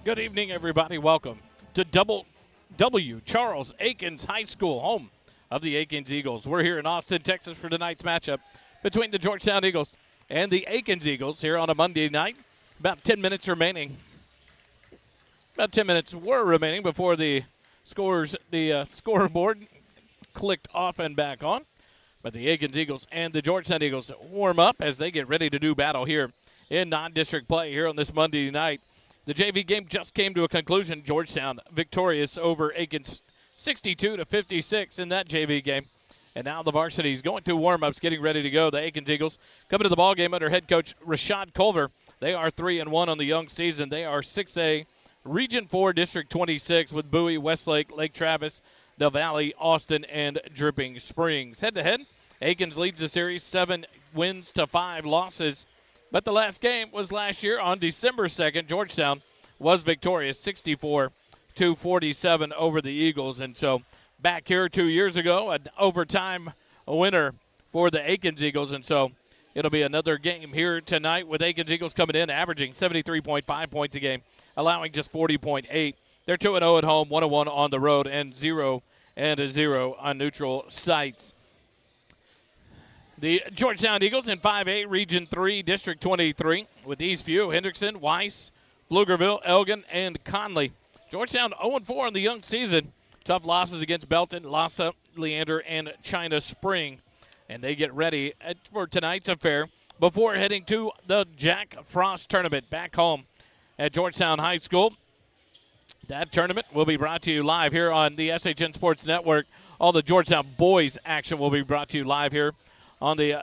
Good evening, everybody. Welcome to Double W Charles Akins High School, home of the Akins Eagles. We're here in Austin, Texas for tonight's matchup between the Georgetown Eagles and the Akins Eagles here on a Monday night. About 10 minutes remaining. About 10 minutes were remaining before the scoreboard clicked off and back on. But the Akins Eagles and the Georgetown Eagles warm up as they get ready to do battle here in non-district play here on this Monday night. The JV game just came to a conclusion. Georgetown victorious over Akins 62-56 in that JV game. And now the varsity is going through warm-ups, getting ready to go. The Akins Eagles coming to the ball game under head coach Rashad Culver. They are 3-1 on the young season. They are 6A, Region 4, District 26 with Bowie, Westlake, Lake Travis, Del Valley, Austin, and Dripping Springs. Head-to-head, Akins leads the series 7 wins to 5 losses. But the last game was last year on December 2nd. Georgetown was victorious 64-47 over the Eagles. And so back here 2 years ago, an overtime winner for the Akins Eagles. And so it'll be another game here tonight with Akins Eagles coming in, averaging 73.5 points a game, allowing just 40.8. They're 2-0 at home, 1-1 on the road, and 0-0 on neutral sites. The Georgetown Eagles in 5A, Region 3, District 23, with Eastview, Hendrickson, Weiss, Pflugerville, Elgin, and Conley. Georgetown 0-4 on the young season. Tough losses against Belton, Lassa, Leander, and China Spring. And they get ready for tonight's affair before heading to the Jack Frost Tournament back home at Georgetown High School. That tournament will be brought to you live here on the SHN Sports Network. All the Georgetown boys action will be brought to you live here on the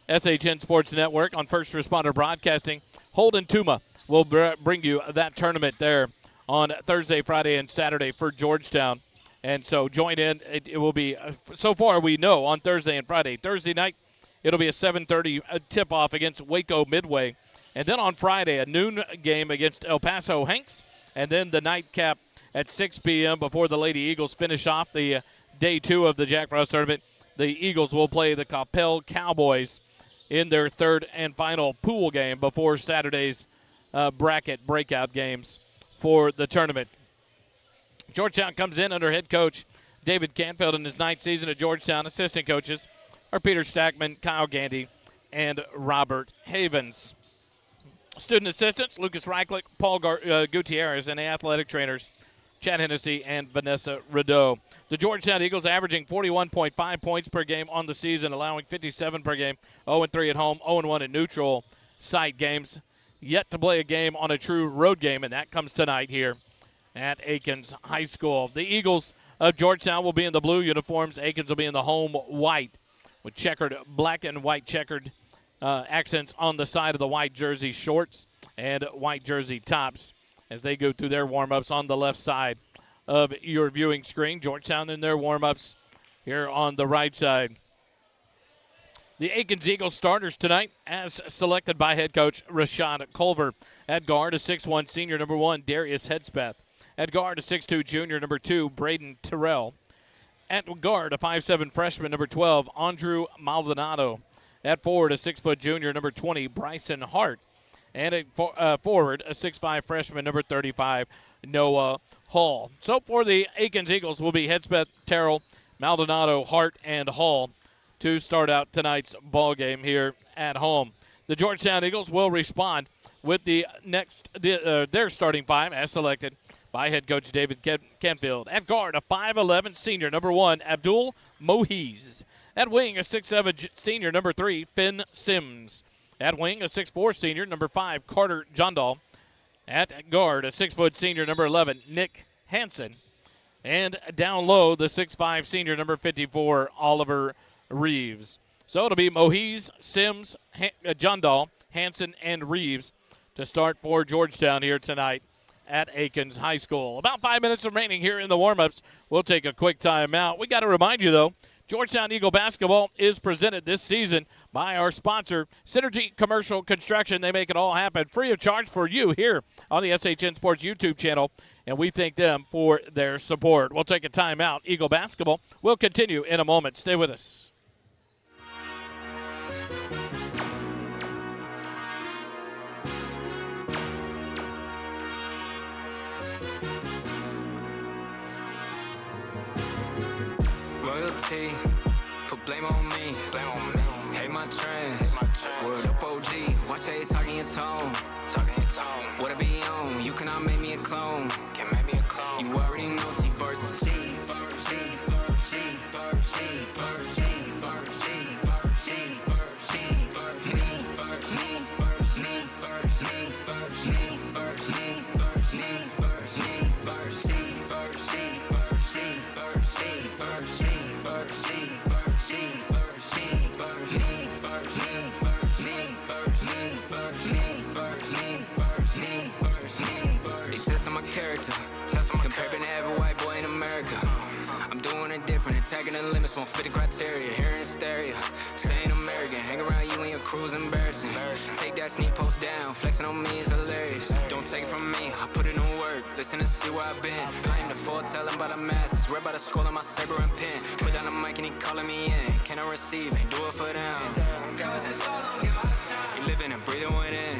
SHN Sports Network on First Responder Broadcasting. Holden Tuma will bring you that tournament there on Thursday, Friday, and Saturday for Georgetown. And so join in. It will be, so far we know, on Thursday and Friday. Thursday night, it'll be a 7:30 tip-off against Waco Midway. And then on Friday, a noon game against El Paso Hanks. And then the nightcap at 6 p.m. before the Lady Eagles finish off the day 2 of the Jack Frost Tournament. The Eagles will play the Coppell Cowboys in their third and final pool game before Saturday's bracket breakout games for the tournament. Georgetown comes in under head coach David Canfield in his 9th season at Georgetown. Assistant coaches are Peter Stackman, Kyle Gandy, and Robert Havens. Student assistants, Lucas Reichlich, Paul Gutierrez, and the athletic trainers, Chad Hennessy and Vanessa Rideau. The Georgetown Eagles averaging 41.5 points per game on the season, allowing 57 per game, 0-3 at home, 0-1 in neutral site games. Yet to play a game on a true road game, and that comes tonight here at Akins High School. The Eagles of Georgetown will be in the blue uniforms. Akins will be in the home white with checkered, black and white checkered accents on the side of the white jersey shorts and white jersey tops as they go through their warm-ups on the left side of your viewing screen. Georgetown in their warm-ups here on the right side. The Akins Eagles starters tonight as selected by head coach Rashad Culver. At guard, a 6'1 senior, number 1, Darius Hedspeth. At guard, a 6'2 junior, number 2, Braden Terrell. At guard, a 5'7 freshman, number 12, Andrew Maldonado. At forward, a 6' junior, number 20, Bryson Hart. And at forward, a 6'5 freshman, number 35, Noah Hall. So for the Akins Eagles will be Hedspeth, Terrell, Maldonado, Hart, and Hall to start out tonight's ball game here at home. The Georgetown Eagles will respond with their starting 5 as selected by head coach David Canfield. At guard, a 5'11 senior, number 1, Abdul Mohiz. At wing, a 6'7 senior, number 3, Finn Sims. At wing, a 6'4 senior, number 5, Carter Jondal. At guard, a 6' senior, number 11, Nick Hansen. And down low, the 6'5 senior, number 54, Oliver Reeves. So it'll be Mohiz, Sims, Jondal, Hansen, and Reeves to start for Georgetown here tonight at Akins High School. About 5 minutes remaining here in the warm-ups. We'll take a quick timeout. We got to remind you, though, Georgetown Eagle basketball is presented this season by our sponsor, Synergy Commercial Construction. They make it all happen free of charge for you here on the SHN Sports YouTube channel, and we thank them for their support. We'll take a timeout. Eagle basketball will continue in a moment. Stay with us. Royalty, put blame on me. Hate my trends, word up OG. Watch how you talking your tone. What I be on, you cannot make me a clone. You already know T versus T. They testing my character, comparing to every white boy in America. I'm doing it different, attacking the limits, won't fit the criteria. Hearing hysteria, saying American, hang around you and your crew's embarrassing. Take that sneak post down, flexing on me is hilarious. Don't take it from me, I put it in work, listen to see where I've been. I am the foretelling by the masses, read by the skull in my saber and pen. Put down the mic and he calling me in, can I receive, ain't do it for them. Cause it's all on God's time. You living and breathing within.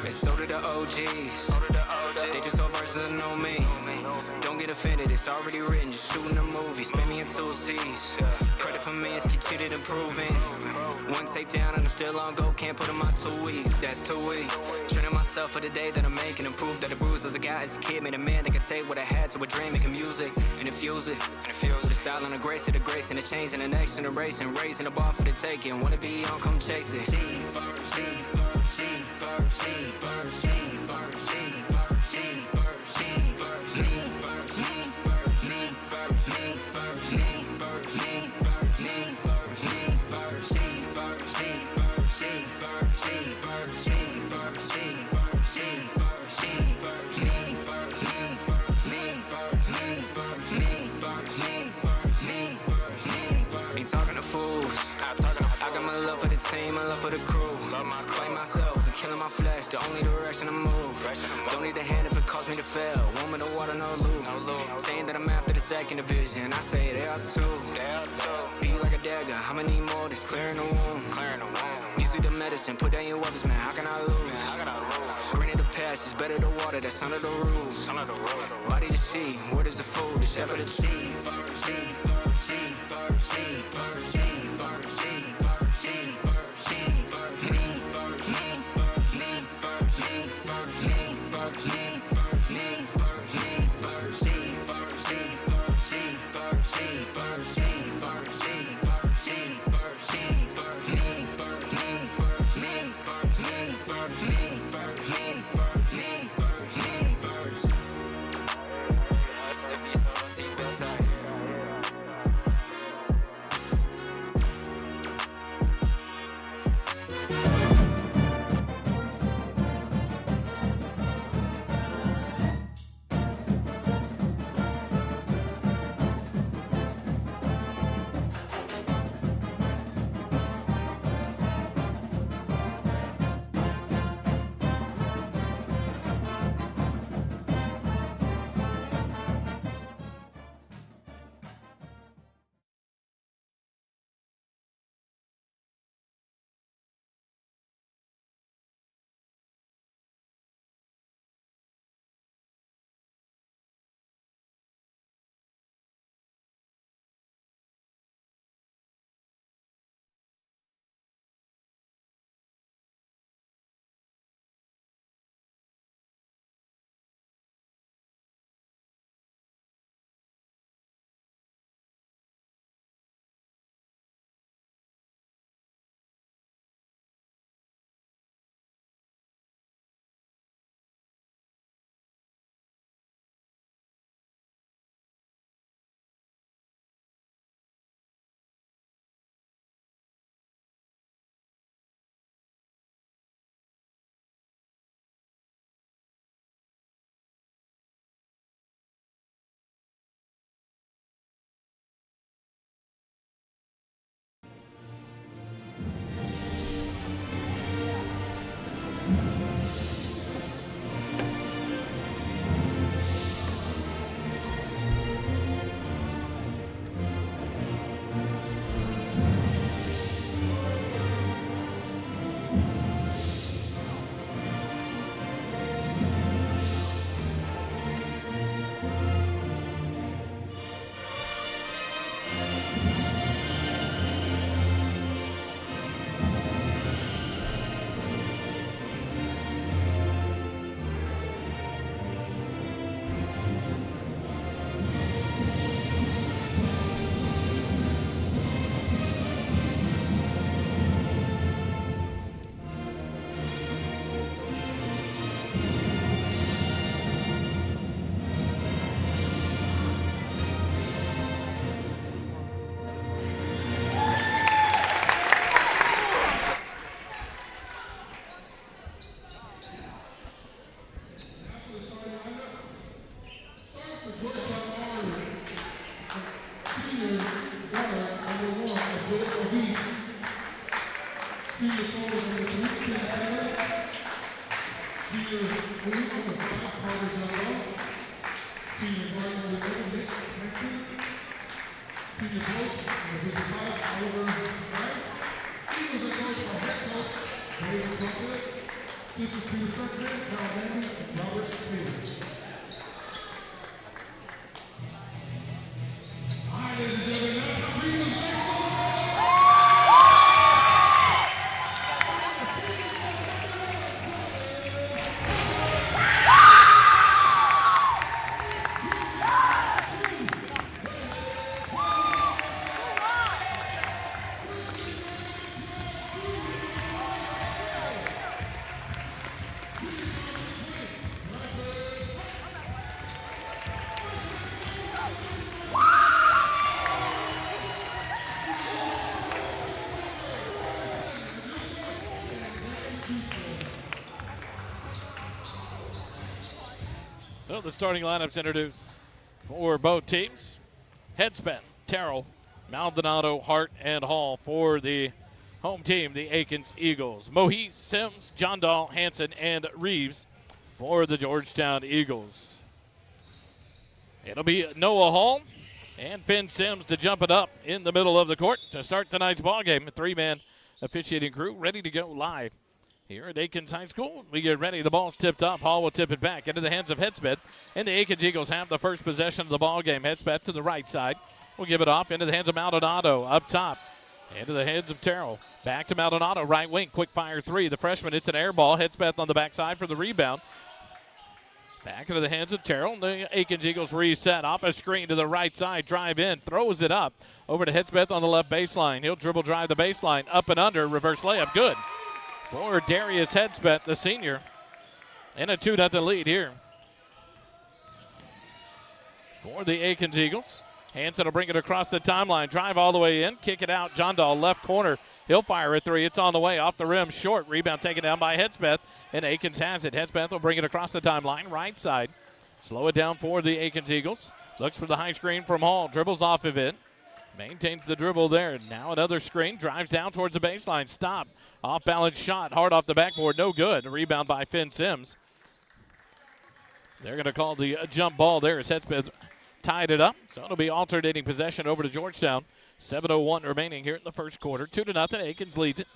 And so did the OGs. They just saw verses and know me. Don't get offended, it's already written. Just shooting a movie, spin me in 2 C's. Credit for me is continued improving. One tape down and I'm still on go. Can't put in my 2 week, that's too weak. Training myself for the day that I'm making. And prove that the bruises I got as a kid made a man that could take what I had to a dream, making music and infuse it. With the style and the grace of the grace and the change and the next generation. Raising the bar for the taking. Wanna be on, come chase it. Ain't talking to fools. I got my love for the team, my love for the crew. Claim myself and killing my flesh, the only direction to move. Don't need a hand if it costs me to fail. Warm in the water, no lube. Saying that I'm after the second division, I say they are too. Be like a dagger, I'ma need more, this clearing the wound. Music the medicine, put down your weapons, man, how can I lose? Green in the past is better the water, that's under the rules. Body to see, word is the food, the shepherd of the So the starting lineups introduced for both teams. Headspeth, Terrell, Maldonado, Hart, and Hall for the home team, the Akins Eagles. Mohee, Sims, John Dahl, Hanson, and Reeves for the Georgetown Eagles. It'll be Noah Hall and Finn Sims to jump it up in the middle of the court to start tonight's ball game. A three-man officiating crew ready to go live here at Akins High School. We get ready. The ball's tipped up. Hall will tip it back into the hands of Headspeth. And the Akins Eagles have the first possession of the ball game. Headspeth to the right side. We'll give it off into the hands of Maldonado up top. Into the hands of Terrell. Back to Maldonado, right wing. Quick fire three. The freshman hits an air ball. Headspeth on the backside for the rebound. Back into the hands of Terrell. The Akins Eagles reset off a screen to the right side. Drive in. Throws it up. Over to Headspeth on the left baseline. He'll dribble drive the baseline. Up and under. Reverse layup. Good for Darius Headspeth, the senior. And a 2-0 lead here for the Akins Eagles. Hanson will bring it across the timeline. Drive all the way in. Kick it out. John Dahl, left corner. He'll fire a three. It's on the way. Off the rim. Short. Rebound taken down by Headspeth. And Akins has it. Headspeth will bring it across the timeline. Right side. Slow it down for the Akins Eagles. Looks for the high screen from Hall. Dribbles off of it. Maintains the dribble there. Now another screen. Drives down towards the baseline. Stop. Off balance shot. Hard off the backboard. No good. A rebound by Finn Sims. They're going to call the jump ball there as Headspeth tied it up. So it'll be alternating possession over to Georgetown. 7:01 remaining here in the first quarter. 2-0. Akins leads it.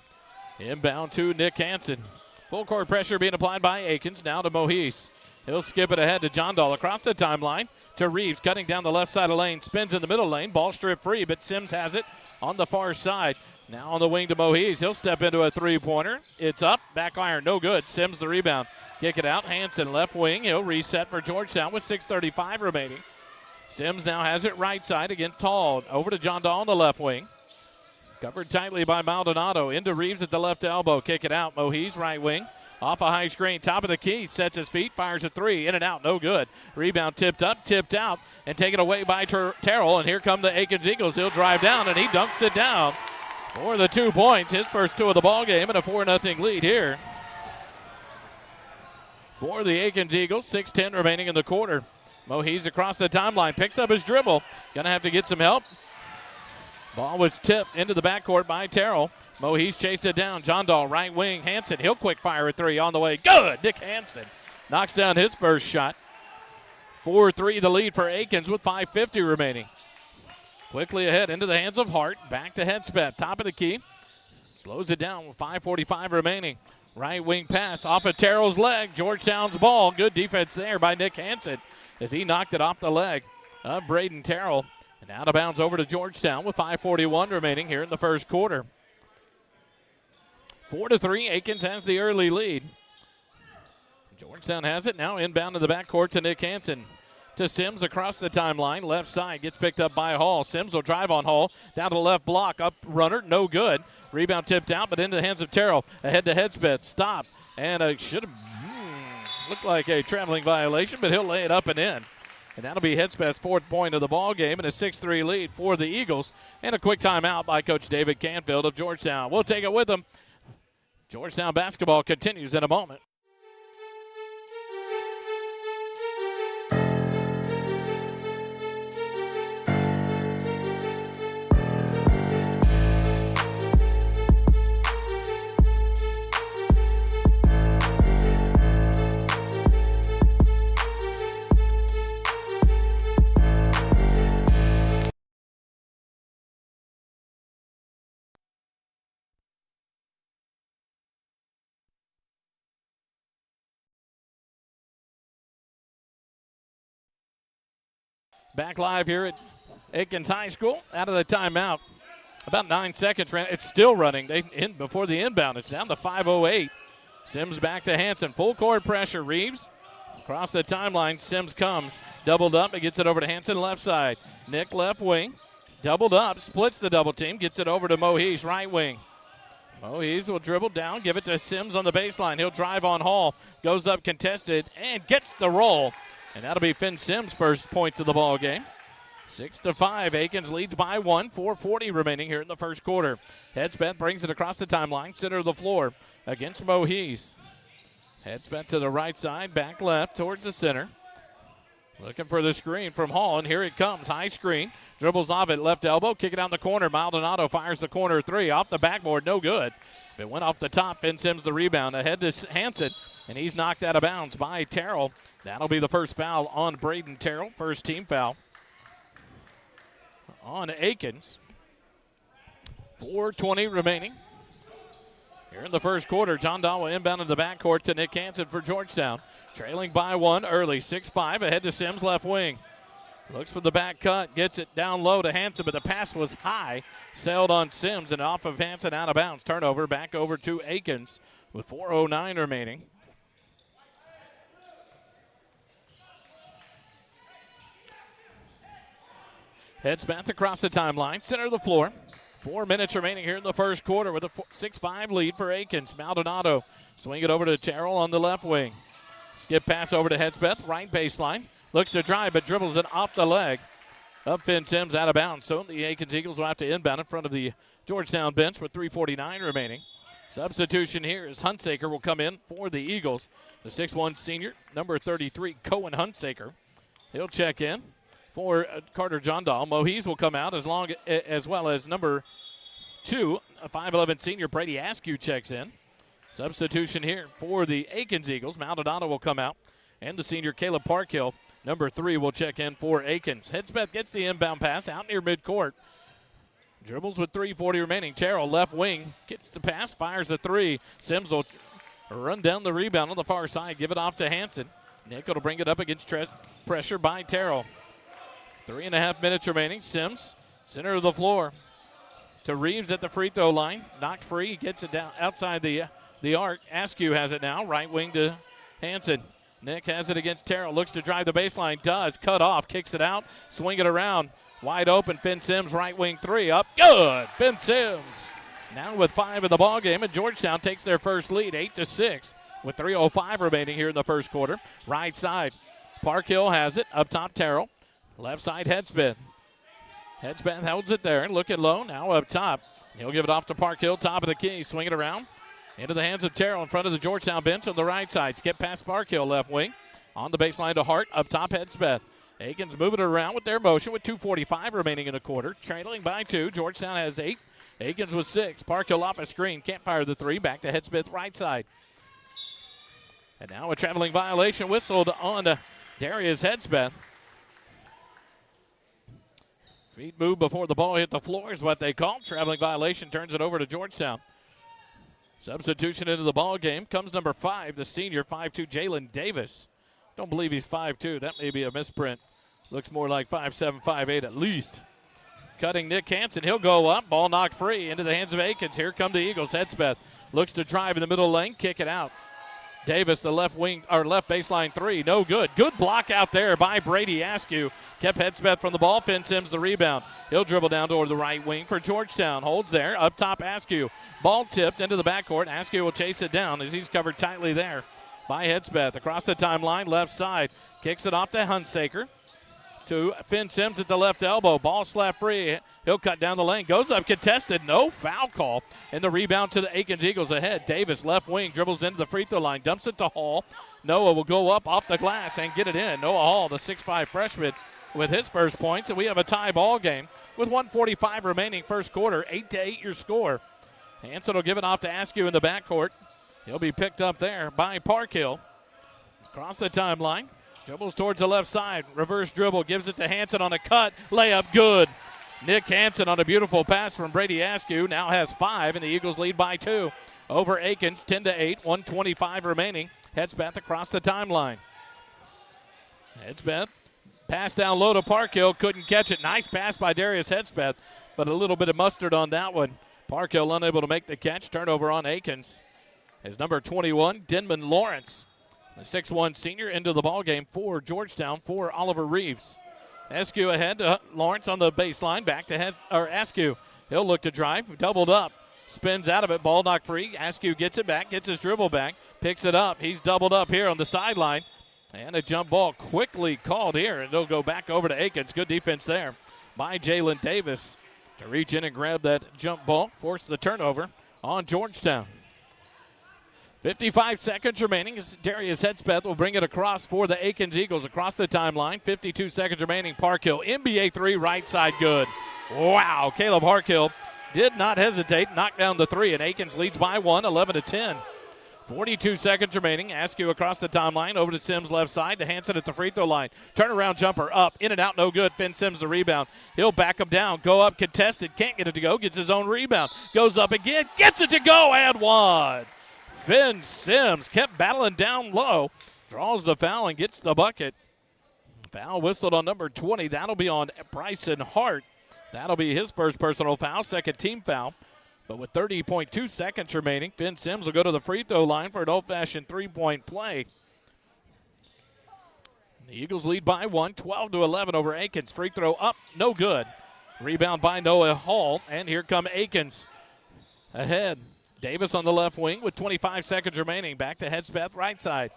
Inbound to Nick Hanson. Full court pressure being applied by Akins. Now to Mohee. He'll skip it ahead to John Dahl across the timeline to Reeves, cutting down the left side of lane. Spins in the middle lane. Ball stripped free, but Sims has it on the far side. Now on the wing to Mohee. He'll step into a three-pointer. It's up. Back iron. No good. Sims the rebound. Kick it out. Hanson left wing. He'll reset for Georgetown with 6:35 remaining. Sims now has it right side against Hall. Over to John Dahl on the left wing. Covered tightly by Maldonado. Into Reeves at the left elbow. Kick it out. Mohee's right wing. Off a high screen. Top of the key. Sets his feet. Fires a three. In and out. No good. Rebound tipped up. Tipped out. And taken away by Terrell. And here come the Akins Eagles. He'll drive down. And he dunks it down for the 2 points. His first two of the ball game. And a 4-0 lead here for the Akins Eagles. 6:10 remaining in the quarter. Mohee's across the timeline. Picks up his dribble. Going to have to get some help. Ball was tipped into the backcourt by Terrell. Mohee's chased it down. John Dahl, right wing. Hanson, he'll quick fire a three on the way. Good. Nick Hanson knocks down his first shot. 4-3 the lead for Akins with 5:50 remaining. Quickly ahead into the hands of Hart. Back to Headspeth. Top of the key. Slows it down with 5:45 remaining. Right wing pass off of Terrell's leg. Georgetown's ball. Good defense there by Nick Hanson as he knocked it off the leg of Braden Terrell. And out of bounds over to Georgetown with 5:41 remaining here in the first quarter. 4-3, Akins has the early lead. Georgetown has it now inbound to the backcourt to Nick Hanson. To Sims across the timeline. Left side gets picked up by Hall. Sims will drive on Hall. Down to the left block. Up runner. No good. Rebound tipped out, but into the hands of Terrell. Ahead to Headspeth. Stop. And should have looked like a traveling violation, but he'll lay it up and in. And that'll be Headspeth's fourth point of the ball game and a 6-3 lead for the Eagles. And a quick timeout by Coach David Canfield of Georgetown. We'll take it with him. Georgetown basketball continues in a moment. Back live here at Akins High School. Out of the timeout. About 9 seconds. It's still running. Before the inbound. It's down to 5:08. Sims back to Hanson. Full court pressure. Reeves across the timeline. Sims comes. Doubled up. It gets it over to Hanson left side. Nick left wing. Doubled up. Splits the double team. Gets it over to Mohees right wing. Mohees will dribble down. Give it to Sims on the baseline. He'll drive on Hall. Goes up contested and gets the roll. And that'll be Finn Sims' first points of the ball game. 6-5. Akins leads by 1. 4:40 remaining here in the first quarter. Hedspeth brings it across the timeline. Center of the floor against Mohees. Hedspeth to the right side. Back left towards the center. Looking for the screen from Hall, and here it comes. High screen. Dribbles off at left elbow. Kick it out in the corner. Maldonado fires the corner three. Off the backboard. No good. If it went off the top, Finn Sims the rebound. Ahead to Hanson, and he's knocked out of bounds by Terrell. That'll be the first foul on Braden Terrell. First team foul on Akins. 4:20 remaining here in the first quarter. John Dawa inbound in the backcourt to Nick Hanson for Georgetown. Trailing by 1 early. 6-5 ahead to Sims left wing. Looks for the back cut. Gets it down low to Hanson, but the pass was high. Sailed on Sims and off of Hanson out of bounds. Turnover back over to Akins with 4:09 remaining. Hedspeth across the timeline, center of the floor. 4 minutes remaining here in the first quarter with a 6-5 lead for Akins. Maldonado swing it over to Terrell on the left wing. Skip pass over to Hedspeth, right baseline. Looks to drive, but dribbles it off the leg. Up Finn Sims out of bounds. So the Akins Eagles will have to inbound in front of the Georgetown bench with 3:49 remaining. Substitution here is Hunsaker will come in for the Eagles. The 6'1 senior, number 33, Cohen Hunsaker. He'll check in for Carter Jondahl. Mohees will come out as well as number 2, a 5'11 senior, Brady Askew checks in. Substitution here for the Akins Eagles. Maldonado will come out, and the senior Caleb Parkhill, number 3, will check in for Akins. Hedspeth gets the inbound pass out near midcourt. Dribbles with 3:40 remaining. Terrell left wing gets the pass, fires the 3. Sims will run down the rebound on the far side, give it off to Hanson. Nick will bring it up against pressure by Terrell. 3.5 minutes remaining. Sims, center of the floor to Reeves at the free throw line. Knocked free, gets it down outside the arc. Askew has it now, right wing to Hanson. Nick has it against Terrell, looks to drive the baseline, does, cut off, kicks it out, swing it around. Wide open, Finn Sims, right wing 3, up, good. Finn Sims now with 5 in the ball game, and Georgetown takes their first lead, 8-6, with 3:05 remaining here in the first quarter. Right side, Parkhill has it, up top Terrell. Left side, Hedspeth. Hedspeth holds it there, looking low, now up top. He'll give it off to Parkhill, top of the key, swing it around. Into the hands of Terrell in front of the Georgetown bench on the right side. Skip past Parkhill, left wing. On the baseline to Hart, up top, Hedspeth. Akins moving it around with their motion with 2:45 remaining in the quarter. Trailing by 2, Georgetown has 8. Akins with 6. Parkhill off a screen, can't fire the 3. Back to Hedspeth, right side. And now a traveling violation whistled on Darius Hedspeth. Feet move before the ball hit the floor is what they call. Traveling violation turns it over to Georgetown. Substitution into the ball game comes number 5, the senior, 5'2", Jalen Davis. Don't believe he's 5'2". That may be a misprint. Looks more like 5'7", 5'8" at least. Cutting Nick Hanson. He'll go up. Ball knocked free into the hands of Akins. Here come the Eagles. Hedspeth looks to drive in the middle lane. Kick it out. Davis, the left wing or left baseline 3. No good. Good block out there by Brady Askew. Kept Hedspeth from the ball. Finn Sims the rebound. He'll dribble down toward the right wing for Georgetown. Holds there. Up top Askew. Ball tipped into the backcourt. Askew will chase it down as he's covered tightly there by Hedspeth. Across the timeline, left side. Kicks it off to Hunsaker. To Finn Sims at the left elbow. Ball slap free. He'll cut down the lane. Goes up contested. No foul call. And the rebound to the Akins Eagles ahead. Davis left wing dribbles into the free throw line. Dumps it to Hall. Noah will go up off the glass and get it in. Noah Hall, the 6'5 freshman, with his first points. And we have a tie ball game with 1:45 remaining first quarter. 8-8 your score. Hanson will give it off to Askew in the backcourt. He'll be picked up there by Parkhill. Across the timeline. Dribbles towards the left side. Reverse dribble. Gives it to Hanson on a cut. Layup good. Nick Hanson on a beautiful pass from Brady Askew. Now has 5, and the Eagles lead by 2. Over Akins, 10-8. 1:25 remaining. Hedspeth across the timeline. Hedspeth Pass down low to Parkhill, couldn't catch it. Nice pass by Darius Hedspeth, but a little bit of mustard on that one. Parkhill unable to make the catch. Turnover on Akins. As number 21, Denman Lawrence, the 6'1 senior, into the ballgame for Georgetown for Oliver Reeves. Askew ahead to Lawrence on the baseline. Back to Askew. He'll look to drive. Doubled up. Spins out of it. Ball knocked free. Askew gets it back. Gets his dribble back. Picks it up. He's doubled up here on the sideline. And a jump ball quickly called here. And it'll go back over to Akins. Good defense there by Jalen Davis to reach in and grab that jump ball. Force the turnover on Georgetown. 55 seconds remaining as Darius Hedspeth will bring it across for the Akins Eagles across the timeline. 52 seconds remaining. Parkhill, NBA three, right side, good. Wow, Caleb Parkhill did not hesitate, knocked down the three, and Akins leads by 1, 11-10. 42 seconds remaining. Askew across the timeline, over to Sims left side, to Hanson at the free throw line. Turnaround jumper up, in and out, no good. Finn Sims the rebound. He'll back him down, go up, contested, can't get it to go, gets his own rebound. Goes up again, gets it to go, and one. Finn Sims kept battling down low, draws the foul and gets the bucket. Foul whistled on number 20. That'll be on Bryson Hart. That'll be his first personal foul, second team foul. But with 30.2 seconds remaining, Finn Sims will go to the free throw line for an old-fashioned three-point play. The Eagles lead by 1, 12-11 over Akins. Free throw up, no good. Rebound by Noah Hall, and here come Akins ahead. Davis on the left wing with 25 seconds remaining. Back to Hedspeth, right side.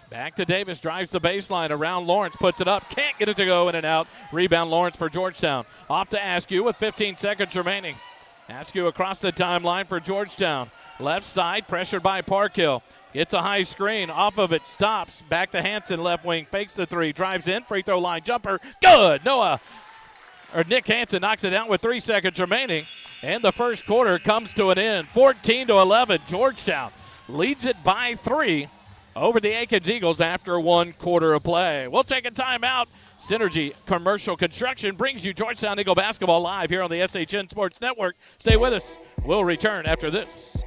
Back to Davis, drives the baseline around Lawrence, puts it up, can't get it to go, in and out. Rebound Lawrence for Georgetown. Off to Askew with 15 seconds remaining. Askew across the timeline for Georgetown. Left side, pressured by Parkhill. Gets a high screen, off of it, stops. Back to Hanson, left wing, fakes the three, drives in, free throw line, jumper, good. Nick Hanson knocks it down with 3 seconds remaining. And the first quarter comes to an end. 14-11, Georgetown leads it by 3 over the Akins Eagles after 1 quarter of play. We'll take a timeout. Synergy Commercial Construction brings you Georgetown Eagle basketball live here on the SHN Sports Network. Stay with us. We'll return after this.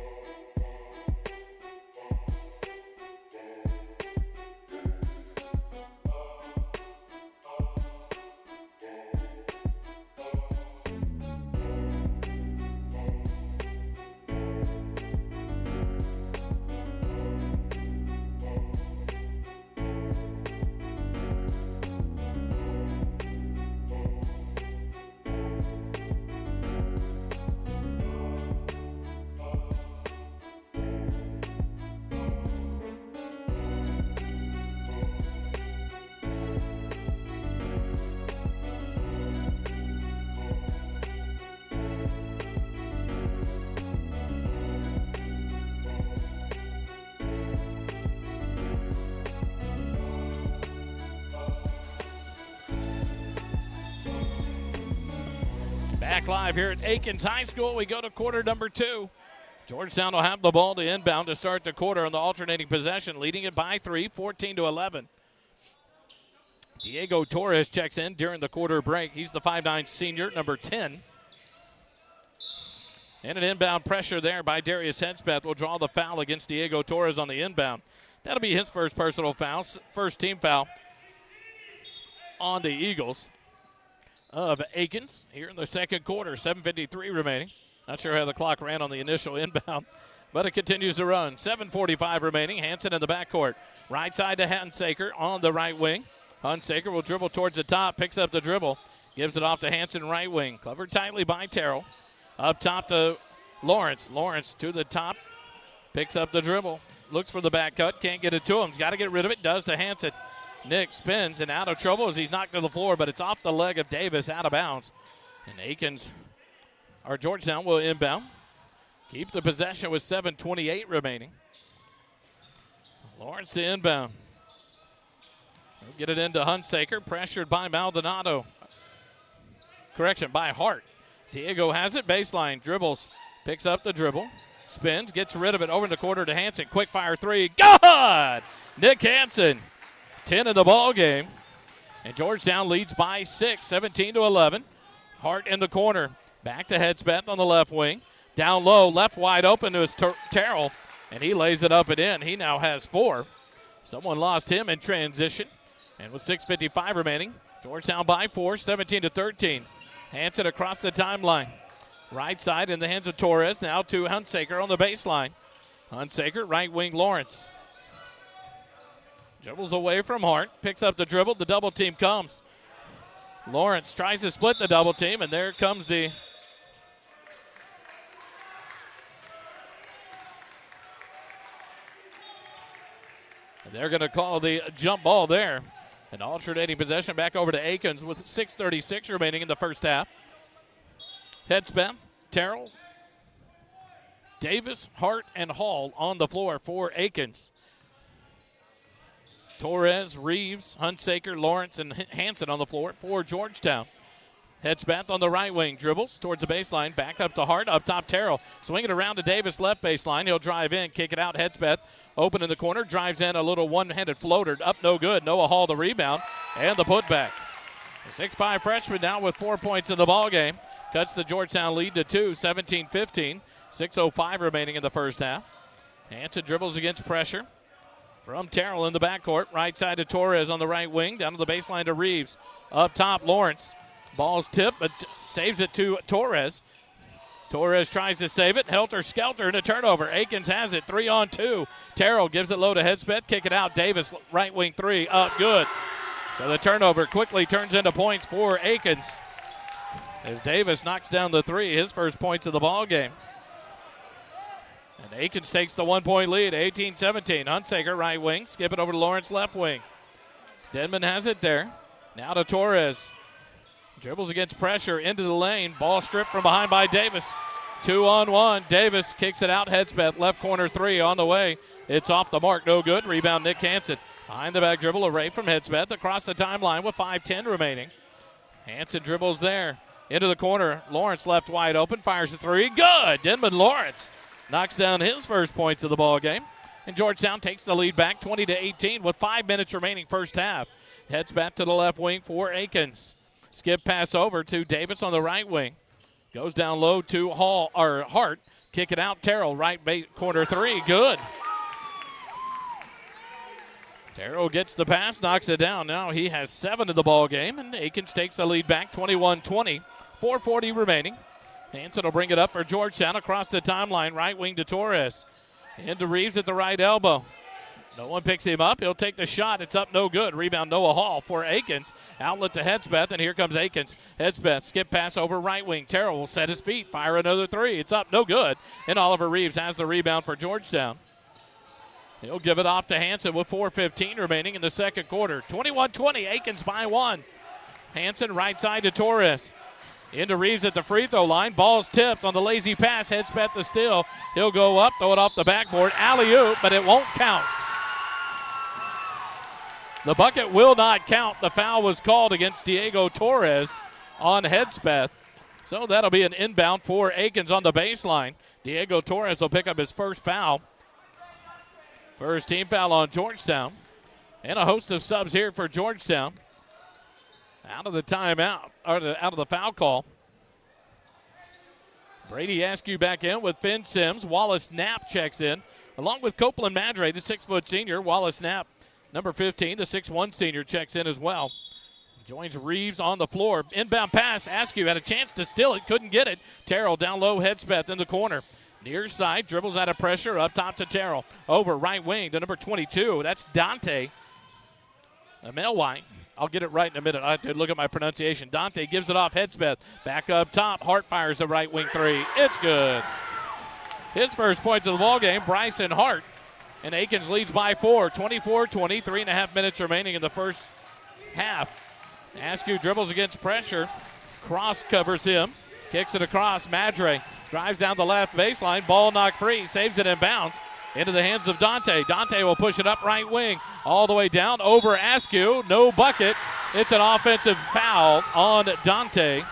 Back live here at Akins High School. We go to quarter number 2. Georgetown will have the ball to inbound to start the quarter on the alternating possession, leading it by 3, 14-11. Diego Torres checks in during the quarter break. He's the 5'9 senior, number 10. And an inbound pressure there by Darius Hedspeth will draw the foul against Diego Torres on the inbound. That'll be his first personal foul, first team foul on the Eagles of Akins here in the second quarter. 7:53 remaining. Not sure how the clock ran on the initial inbound, but it continues to run. 7:45 remaining. Hanson in the backcourt. Right side to Hunsaker on the right wing. Hunsaker will dribble towards the top, picks up the dribble, gives it off to Hanson right wing. Covered tightly by Terrell. Up top to Lawrence. Lawrence to the top, picks up the dribble, looks for the back cut, can't get it to him. He's got to get rid of it, does to Hanson. Nick spins and out of trouble as he's knocked to the floor, but it's off the leg of Davis, out of bounds. And Georgetown will inbound. Keep the possession with 7:28 remaining. Lawrence to inbound. He'll get it into Hunsaker, pressured by Maldonado. Correction, by Hart. Diego has it, baseline, dribbles, picks up the dribble, spins, gets rid of it, over in the quarter to Hanson. Quick fire three, good! Nick Hanson. 10 in the ball game, and Georgetown leads by 6, 17-11. Hart in the corner, back to Hedspeth on the left wing, down low, left wide open to his Terrell, and he lays it up and in. He now has 4. Someone lost him in transition. And with 6:55 remaining, Georgetown by 4, 17-13. Hanson across the timeline. Right side in the hands of Torres. Now to Hunsaker on the baseline. Hunsaker, right wing Lawrence. Dribbles away from Hart. Picks up the dribble. The double team comes. Lawrence tries to split the double team, and there comes the they're going to call the jump ball there. An alternating possession back over to Akins with 6:36 remaining in the first half. Headspin, Terrell, Davis, Hart, and Hall on the floor for Akins. Torres, Reeves, Hunsaker, Lawrence, and Hanson on the floor for Georgetown. Headspath on the right wing, dribbles towards the baseline, back up to Hart, up top Terrell. Swing it around to Davis, left baseline. He'll drive in, kick it out. Headspath open in the corner, drives in a little one-handed floater, up no good. Noah Hall the rebound, and the putback. The 6'5 freshman now with 4 points in the ballgame. Cuts the Georgetown lead to 2, 17-15. 6:05 remaining in the first half. Hanson dribbles against pressure. From Terrell in the backcourt, right side to Torres on the right wing, down to the baseline to Reeves. Up top, Lawrence. Ball's tipped, but saves it to Torres. Torres tries to save it. Helter-skelter and a turnover. Akins has it, 3-on-2. Terrell gives it low to Headspeth, kick it out. Davis, right wing three, up good. So the turnover quickly turns into points for Akins as Davis knocks down the three, his first points of the ball game. And Akins takes the 1 point lead, 18-17. Hunsaker, right wing. Skip it over to Lawrence, left wing. Denman has it there. Now to Torres. Dribbles against pressure into the lane. Ball stripped from behind by Davis. 2-on-1. Davis kicks it out. Headspeth, left corner three on the way. It's off the mark, no good. Rebound, Nick Hanson. Behind the back dribble, array from Headspeth across the timeline with 5:10 remaining. Hanson dribbles there. Into the corner. Lawrence left wide open. Fires a three. Good. Denman Lawrence knocks down his first points of the ball game. And Georgetown takes the lead back 20-18 with 5 minutes remaining first half. Heads back to the left wing for Akins. Skip pass over to Davis on the right wing. Goes down low to Hart. Kick it out. Terrell, right corner three. Good. Terrell gets the pass, knocks it down. Now he has 7 in the ball game, and Akins takes the lead back 21-20. 4:40 remaining. Hanson will bring it up for Georgetown across the timeline. Right wing to Torres. Into Reeves at the right elbow. No one picks him up. He'll take the shot. It's up, no good. Rebound, Noah Hall for Akins. Outlet to Headspeth, and here comes Akins. Headspeth, skip pass over right wing. Terrell will set his feet, fire another three. It's up, no good. And Oliver Reeves has the rebound for Georgetown. He'll give it off to Hanson with 4:15 remaining in the second quarter. 21-20, Akins by 1. Hanson right side to Torres. Into Reeves at the free throw line. Ball's tipped on the lazy pass. Headspeth the steal. He'll go up, throw it off the backboard. Alley-oop, but it won't count. The bucket will not count. The foul was called against Diego Torres on Headspeth. So that'll be an inbound for Akins on the baseline. Diego Torres will pick up his first foul. First team foul on Georgetown. And a host of subs here for Georgetown. Out of the timeout, or out of the foul call. Brady Askew back in with Finn Sims. Wallace Knapp checks in, along with Copeland Madre, the 6-foot senior. Wallace Knapp, number 15, the 6'1 senior, checks in as well. Joins Reeves on the floor. Inbound pass. Askew had a chance to steal it, couldn't get it. Terrell down low, Headspeth in the corner. Near side, dribbles out of pressure, up top to Terrell. Over right wing to number 22. That's Dante Melwine. I'll get it right in a minute. I have to look at my pronunciation. Dante gives it off Headspeth. Back up top. Hart fires a right wing three. It's good. His first points of the ball game, Bryson Hart. And Akins leads by 4. 24-20. 3.5 minutes remaining in the first half. Askew dribbles against pressure. Cross covers him. Kicks it across. Madre drives down the left baseline. Ball knocked free. Saves it in bounds. Into the hands of Dante. Dante will push it up right wing. All the way down over Askew. No bucket. It's an offensive foul on Dante.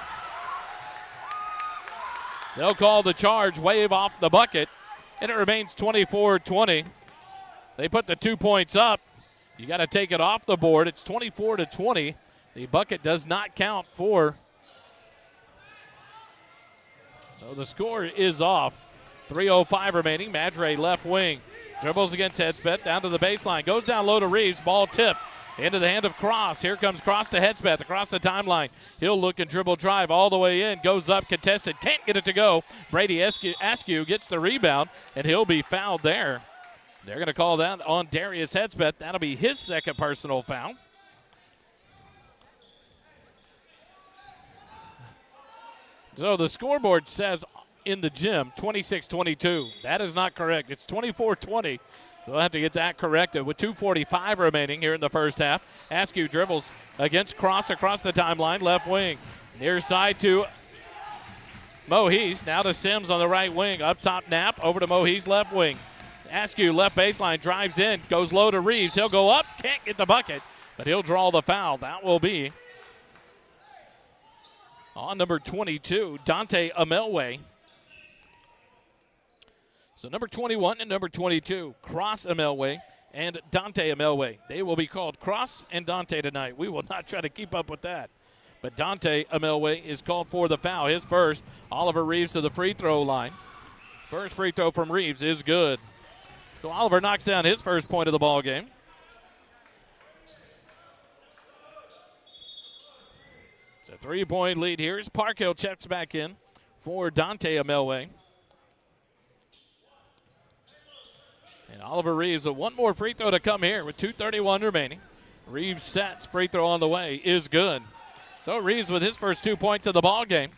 They'll call the charge. Wave off the bucket. And it remains 24-20. They put the 2 points up. You got to take it off the board. It's 24-20. The bucket does not count for. So the score is off. 3:05 remaining. Madre left wing. Dribbles against Headspeth down to the baseline. Goes down low to Reeves. Ball tipped. Into the hand of Cross. Here comes Cross to Hedsbeth across the timeline. He'll look and dribble drive all the way in. Goes up, contested. Can't get it to go. Brady Askew gets the rebound, and he'll be fouled there. They're going to call that on Darius Hedsbeth. That'll be his second personal foul. So the scoreboard says in the gym 26-22. That is not correct. It's 24-20. We'll have to get that corrected with 2:45 remaining here in the first half. Askew dribbles against Cross across the timeline, left wing. Near side to Mohese. Now to Sims on the right wing. Up top, Knapp. Over to Mohese, left wing. Askew, left baseline, drives in. Goes low to Reeves. He'll go up. Can't get the bucket, but he'll draw the foul. That will be on number 22, Dante Amelwe. So number 21 and number 22, Cross Amelwe and Dante Amelwe. They will be called Cross and Dante tonight. We will not try to keep up with that. But Dante Amelwe is called for the foul. His first. Oliver Reeves to the free throw line. First free throw from Reeves is good. So Oliver knocks down his first point of the ball game. It's a 3-point lead here as Parkhill checks back in for Dante Amelwe. And Oliver Reeves with one more free throw to come here with 2:31 remaining. Reeves sets, free throw on the way is good. So Reeves with his first 2 points of the ball game.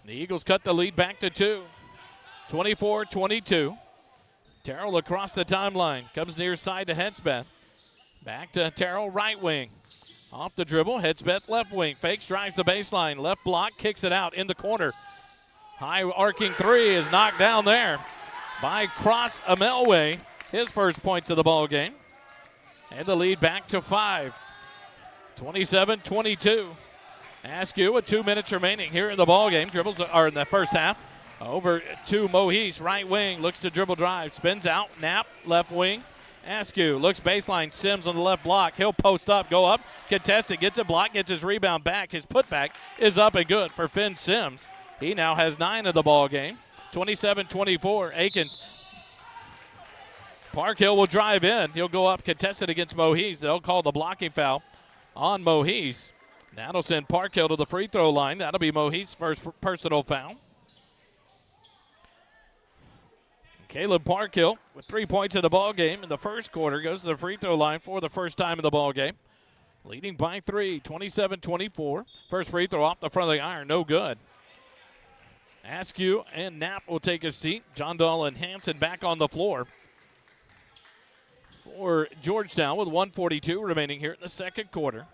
The Eagles cut the lead back to 2. 24-22. Terrell across the timeline. Comes near side to Hedsbeth. Back to Terrell, right wing. Off the dribble, Hedsbeth left wing. Fakes, drives the baseline. Left block, kicks it out in the corner. High arcing three is knocked down there by Cross Amelwe. His first points of the ball game. And the lead back to 5. 27-22. Askew with 2 minutes remaining here in the ball game. Dribbles are in the first half. Over to Mohese, right wing, looks to dribble drive, spins out, Knapp, left wing. Askew looks baseline, Sims on the left block. He'll post up, go up, contested, gets a block, gets his rebound back. His putback is up and good for Finn Sims. He now has 9 of the ball game. 27-24, Akins. Parkhill will drive in. He'll go up, contested against Mohese. They'll call the blocking foul on Mohese. That'll send Parkhill to the free throw line. That'll be Mohese's first personal foul. Caleb Parkhill with 3 points in the ball game in the first quarter goes to the free throw line for the first time in the ball game. Leading by 3, 27-24. First free throw off the front of the iron, no good. Askew and Knapp will take a seat. John Dahl and Hansen back on the floor for Georgetown with 1:42 remaining here in the second quarter.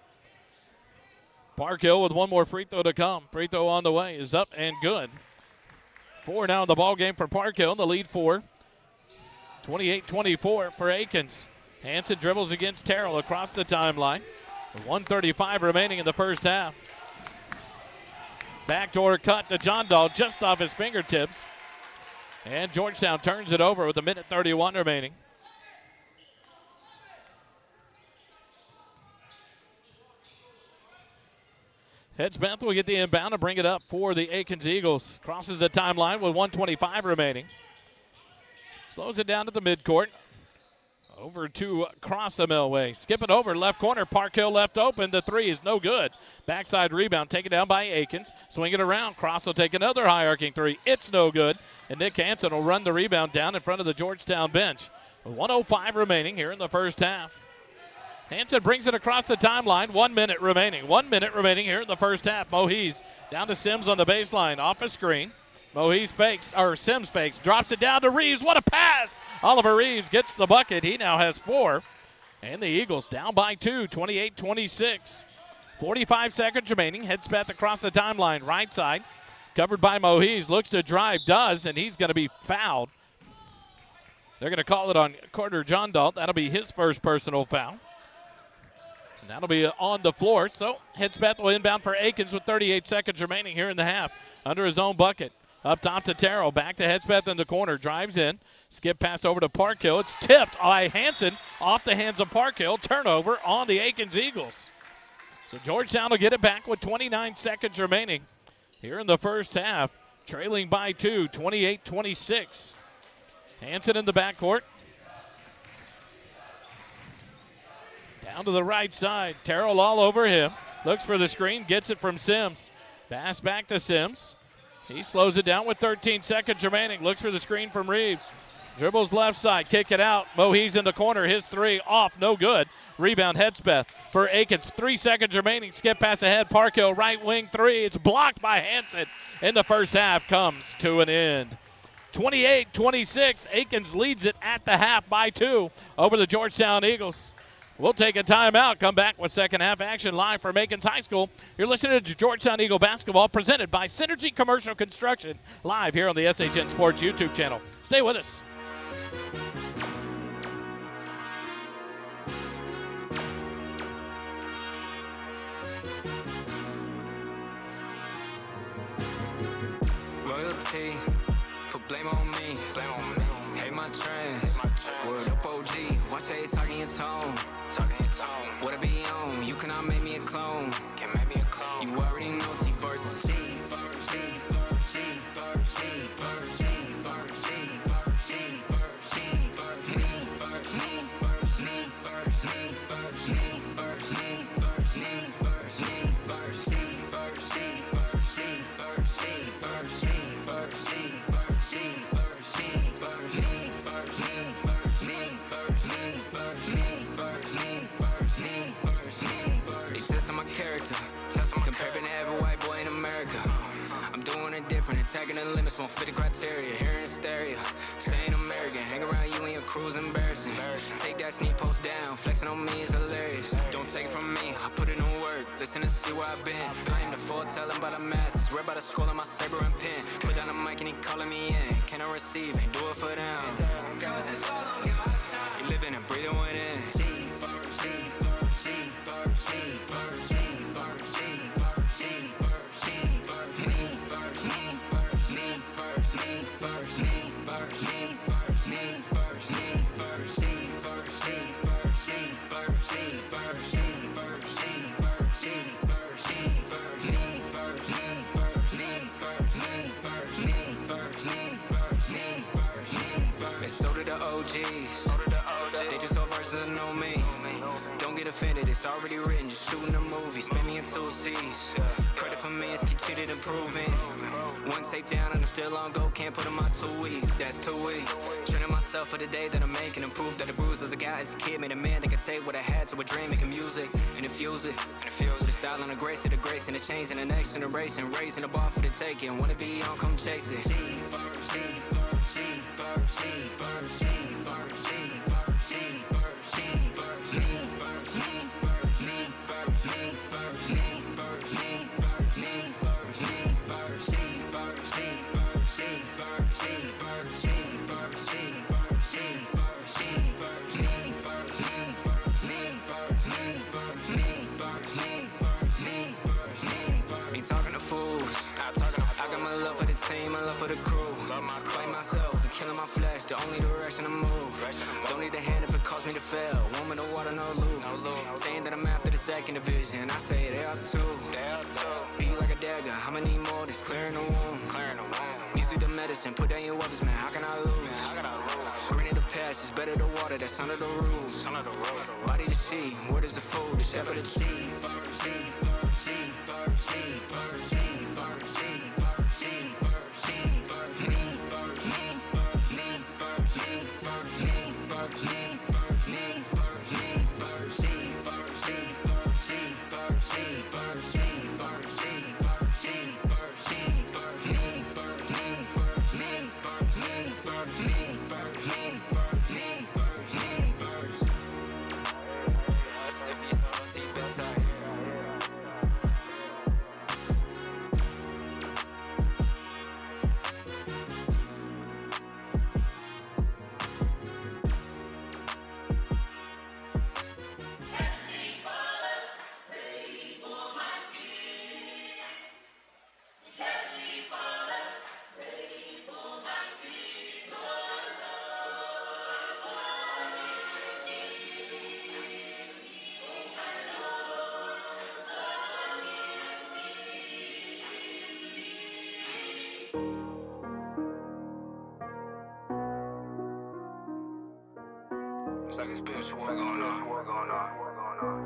Parkhill with one more free throw to come. Free throw on the way is up and good. 4 now in the ball game for Parkhill. The lead 4. 28-24 for Akins. Hansen dribbles against Terrell across the timeline. 1:35 remaining in the first half. Backdoor cut to John Dahl just off his fingertips. And Georgetown turns it over with 1:31 remaining. Hedsbeth will get the inbound and bring it up for the Akins Eagles. Crosses the timeline with 1:25 remaining. Slows it down to the midcourt. Over to Cross Amelwe. Skip it over, left corner. Parkhill left open. The 3 is no good. Backside rebound taken down by Akins. Swing it around. Cross will take another high arcing 3. It's no good. And Nick Hansen will run the rebound down in front of the Georgetown bench. With 1:05 remaining here in the first half. Hansen brings it across the timeline. 1 minute remaining. 1 minute remaining here in the first half. Mohese down to Sims on the baseline. Off a screen. Mohese fakes, or Sims fakes. Drops it down to Reeves. What a pass! Oliver Reeves gets the bucket. He now has 4. And the Eagles down by 2, 28-26. 45 seconds remaining. Hedsbeth across the timeline. Right side. Covered by Mohese. Looks to drive. Does, and he's going to be fouled. They're going to call it on Carter John Dahl. That'll be his first personal foul. And that'll be on the floor. So Hedsbeth will inbound for Akins with 38 seconds remaining here in the half. Under his own bucket. Up top to Terrell. Back to Hedsbeth in the corner. Drives in. Skip pass over to Parkhill. It's tipped by Hansen off the hands of Parkhill. Turnover on the Akins Eagles. So Georgetown will get it back with 29 seconds remaining here in the first half. Trailing by 2, 28-26. Hansen in the backcourt. Down to the right side. Terrell all over him. Looks for the screen. Gets it from Sims. Pass back to Sims. He slows it down with 13 seconds remaining. Looks for the screen from Reeves. Dribbles left side. Kick it out. Mohees in the corner. His three off. No good. Rebound Hedspeth for Akins. 3 seconds remaining. Skip pass ahead. Parkhill right wing three. It's blocked by Hansen. In the first half comes to an end. 28-26. Akins leads it at the half by 2 over the Georgetown Eagles. We'll take a timeout. Come back with second half action live from Akins High School. You're listening to Georgetown Eagle basketball presented by Synergy Commercial Construction live here on the SHN Sports YouTube channel. Stay with us. Royalty, put blame on me. Hate my trend. Word up OG, watch how you talking your tone. What I be on, you cannot make me a clone. You already know T versus T. Comparing to every white boy in America. I'm doing it different, attacking the limits, won't fit the criteria. Hearing hysteria, saying American, hang around you and your crew's embarrassing. Take that sneak post down, flexing on me is hilarious. Don't take it from me, I put it in work, listen to see where I've been. I am the foretelling by the masses, read by the scroll of my saber and pen. Put down the mic and he calling me in, can I receive it, do it for them. You living and breathing within. So did the OGs. They just all verses and know me. Don't get offended, it's already written. Just shooting a movie, spin me in 2 C's. Credit for me is continued improving. One tape down and I'm still on go. Can't put in my 2 week, that's 2 week. Training myself for the day that I'm making. And prove that the bruises I got as a kid made a man that could take what I had to a dream, making music and infuse it. The style and the grace and the change in the next generation. Raising the bar for the taking. Wanna be on, come chase it. Ain't talking to fools. I got my love for the team, my love for the crew. Claim myself and killing my flesh, the only direction I move. Don't need a hand if it caused me to fail. Woman, no water, no loot. Saying that I'm after the second division, I say they are too. Be like a dagger, I'ma need more, this clearing the wound. Music the medicine, put down your weapons, man, how can I lose? Green in the past is better the water, that's under the rules. Body to see, word is the food, the shepherd the tree. It's like it's spiritual war going on.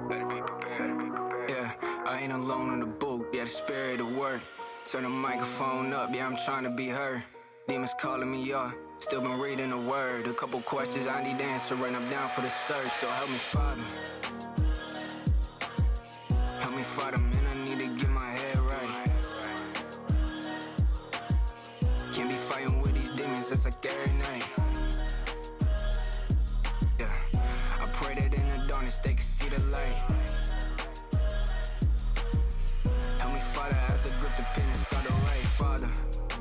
Better be prepared. Yeah, I ain't alone on the boat. Yeah, the spirit of work. Turn the microphone up. Yeah, I'm trying to be heard. Demons calling me up. Still been reading the word. A couple questions I need answering. I'm down for the search. So help me, Father. Help me, Father, man. I need to get my head right. Can't be fighting with these demons. It's like every night. Yeah, I pray that in the darkness they can see the light. Help me, Father, as I grip the pen and start to write, Father.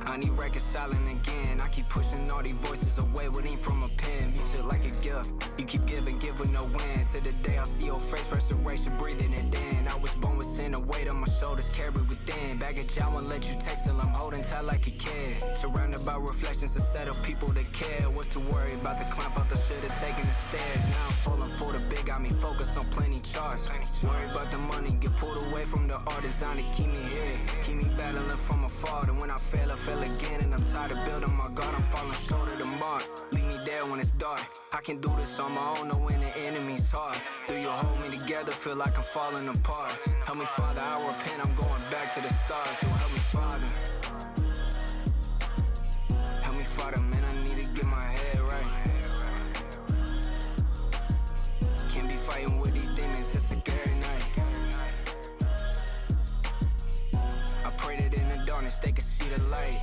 I need reconciling again. I keep pushing all these voices away with ain't from a pen. Music like a gift. You keep giving, give with no end. To the day I see your face, restoration, breathing it in. I was born with sin, a weight on my shoulders, carried within. Baggage, I won't let you taste till I'm holding tight like a kid. Surrounded by reflections instead of people that care. What's to worry about the climb out the should've taken the stairs. Now I'm falling for the big, got me focused on plenty charts. Worry about the money, get pulled away from the art design to keep me here. Keep me battling from afar. And when I fail again. And I'm tired of building my God, I'm falling short of the mark. Leave me there when it's dark. I can do this on my own, know when the enemy's hard. Do you hold me together, feel like I'm falling apart. Help me, Father, I repent, I'm going back to the stars. So help me, Father. Help me, Father, man, I need to get my head right. Can't be fighting with these demons, it's a scary night. I pray that in the darkness they can see the light.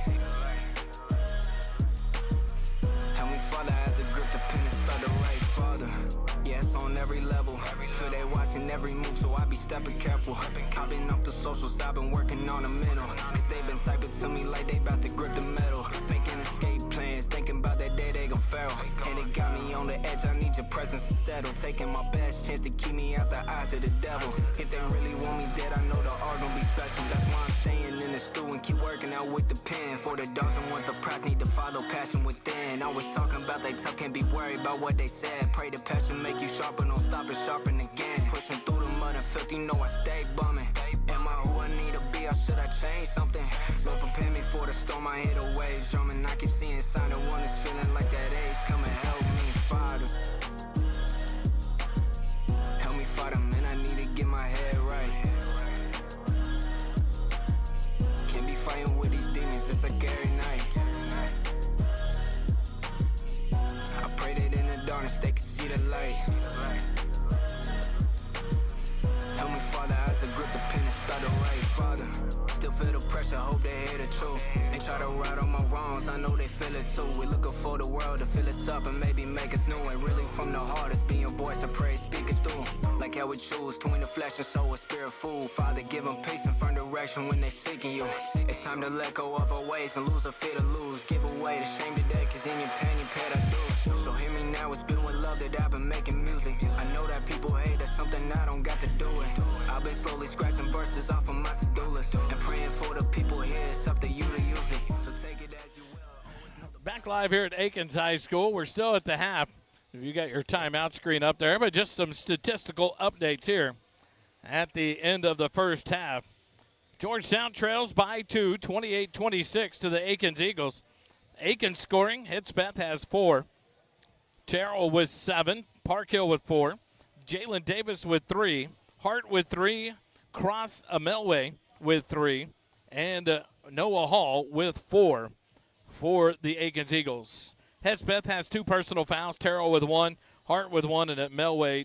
Help me, Father, as I grip the pen and start to write, Father. Yeah, it's on every level. Feel they watching every move, so I be stepping careful. I've been off the socials, I've been working on the mental. Cause they been typing to me like they about to grip the metal. Making escape plans, thinking about that day they gon' fail. And it got me on the edge, I need your presence to settle. Taking my best chance to keep me out the eyes of the devil. If they really want me dead, I know the art gon' be special. That's why I'm staying in the stew and keep working out with the pen. For the dogs and want the prize, need to follow passion within. I was talking about they tough, can't be worried about what they said. Pray the passion make you sharper, don't stop it, sharpen again. Pushing through the mud and filth, you know I stay bumming. Am I who I need to be, or should I change something? Lord, prepare me for the storm, I hear the waves drumming. I keep seeing sign of one is feeling like that age. Come and help me, Father. Help me, Father, man, I need to get my head right. Can't be fighting with these demons, it's like every night. I pray that in the darkness they can see the light. Help me, Father, as I grip the pen and start to write, Father. Still feel the pressure, hope they hear the truth. Ain't try to right on my wrongs, I know they feel it too. We looking for the world to fill us up and maybe make us new. And really from the heart, it's being voice, I pray, speak it through. Like how we choose, between the flesh and soul, a spirit food. Father, give them peace and firm direction when they seeking you. It's time to let go of our ways and lose a fear to lose. Give away the shame today, cause in your pain you pay the dues. So hear me now, it's been with love that I've been making music. I know that people hate, that's something I don't got to do it. I've been slowly scratching verses off of my to-do list and praying for the people here, it's up to you to use it. So take it as you will. Back live here at Akins High School. We're still at the half. If you got your timeout screen up there, but just some statistical updates here at the end of the first half. Georgetown trails by 2, 28-26 to the Akins Eagles. Akins scoring. Hitzbeth has 4. Terrell with 7. Parkhill with 4. Jalen Davis with 3. Hart with 3. Cross Amelway with 3. And Noah Hall with 4 for the Akins Eagles. Hitzbeth has 2 personal fouls. Terrell with 1. Hart with 1. And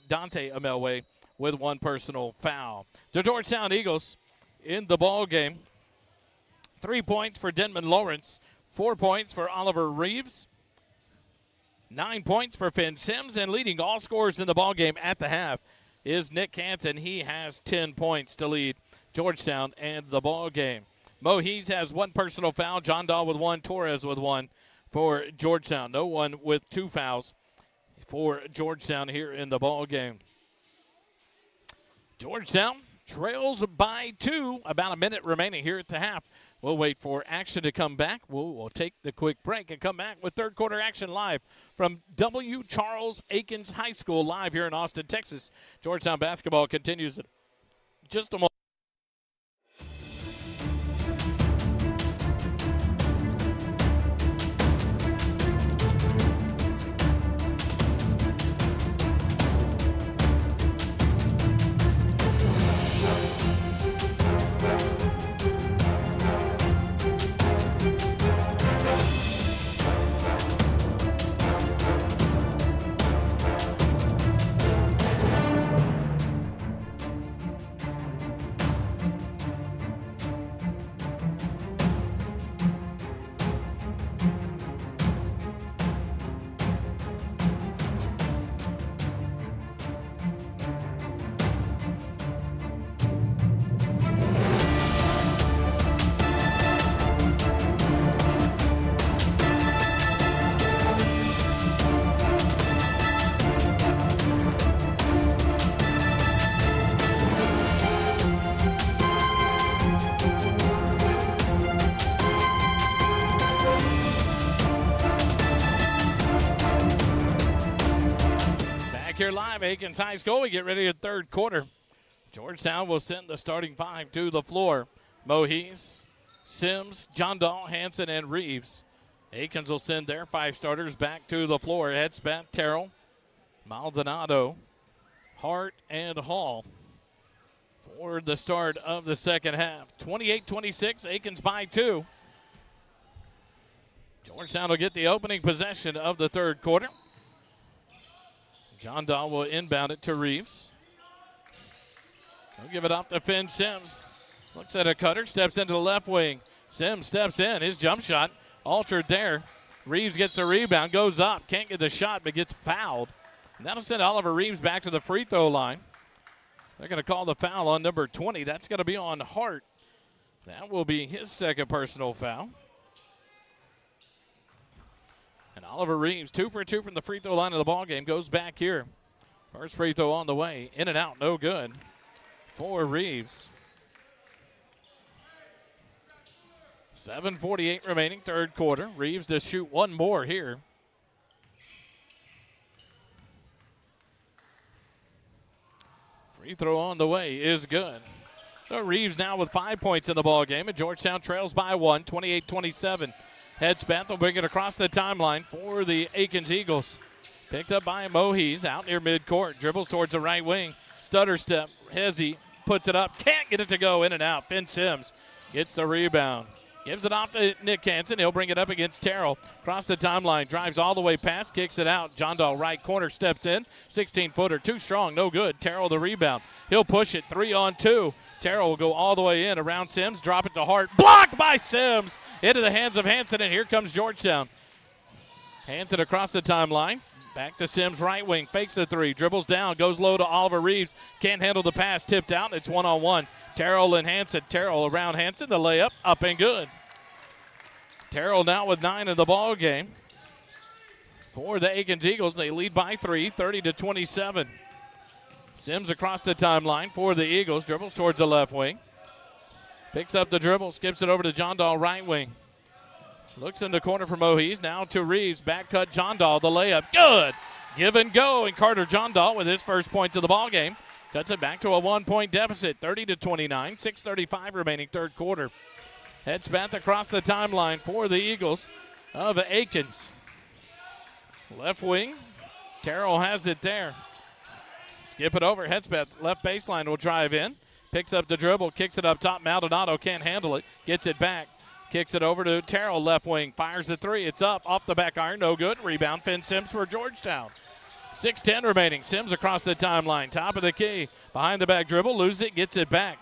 Dante Amelway with 1 personal foul. The Georgetown Eagles in the ball game. 3 points for Denman Lawrence. 4 points for Oliver Reeves. 9 points for Finn Sims. And leading all scorers in the ball game at the half is Nick Hansen. He has 10 points to lead Georgetown and the ball game. Mohees has 1 personal foul. John Dahl with 1. Torres with 1 for Georgetown. No one with 2 fouls for Georgetown here in the ball game. Georgetown trails by 2. About a minute remaining here at the half. We'll wait for action to come back. We'll take the quick break and come back with third quarter action live from W. Charles Akins High School live here in Austin, Texas. Georgetown basketball continues in just a moment. back here live, Akins High School. We get ready to third quarter. Georgetown will send the starting five to the floor. Mohees, Sims, John Dahl, Hanson, and Reeves. Akins will send their five starters back to the floor. Headspat, Terrell, Maldonado, Hart, and Hall for the start of the second half. 28-26, Akins by 2. Georgetown will get the opening possession of the third quarter. John Dahl will inbound it to Reeves. He'll give it off to Finn Sims. Looks at a cutter, steps into the left wing. Sims steps in, his jump shot altered there. Reeves gets the rebound, goes up, can't get the shot, but gets fouled. And that'll send Oliver Reeves back to the free throw line. They're going to call the foul on number 20. That's going to be on Hart. That will be his second personal foul. And Oliver Reeves, 2 for 2 from the free throw line of the ball game, goes back here. First free throw on the way, in and out, no good for Reeves. 7:48 remaining, third quarter. Reeves to shoot one more here. Free throw on the way is good. So Reeves now with 5 points in the ball game, and Georgetown trails by 1, 28-27. Headspat will bring it across the timeline for the Akins Eagles. Picked up by Mohees out near midcourt. Dribbles towards the right wing. Stutter step. Hezzy puts it up. Can't get it to go, in and out. Finn Sims gets the rebound. Gives it off to Nick Hansen. He'll bring it up against Terrell. Across the timeline. Drives all the way past. Kicks it out. John Dahl right corner steps in. 16-footer. Too strong. No good. Terrell the rebound. He'll push it. 3-on-2. Terrell will go all the way in around Sims. Drop it to Hart. Blocked by Sims. Into the hands of Hansen, and here comes Georgetown. Hansen across the timeline. Back to Sims, right wing. Fakes the three. Dribbles down. Goes low to Oliver Reeves. Can't handle the pass. Tipped out. It's 1-on-1. Terrell and Hansen. Terrell around Hansen. The layup up and good. Terrell now with 9 in the ball game. For the Akins Eagles, they lead by 3, 30-27. Sims across the timeline for the Eagles. Dribbles towards the left wing. Picks up the dribble. Skips it over to John Dahl, right wing. Looks in the corner for Mohees. Now to Reeves. Back cut John Dahl. The layup. Good. Give and go. And Carter John Dahl with his first points of the ball game. Cuts it back to a 1-point deficit. 30-29. 6:35 remaining third quarter. Headspat across the timeline for the Eagles of Akins. Left wing. Terrell has it there. Skip it over. Headspat left baseline will drive in. Picks up the dribble. Kicks it up top. Maldonado can't handle it. Gets it back. Kicks it over to Terrell, left wing. Fires the three. It's up. Off the back iron. No good. Rebound. Finn Sims for Georgetown. 6:10 remaining. Sims across the timeline. Top of the key. Behind the back dribble. Loses it. Gets it back.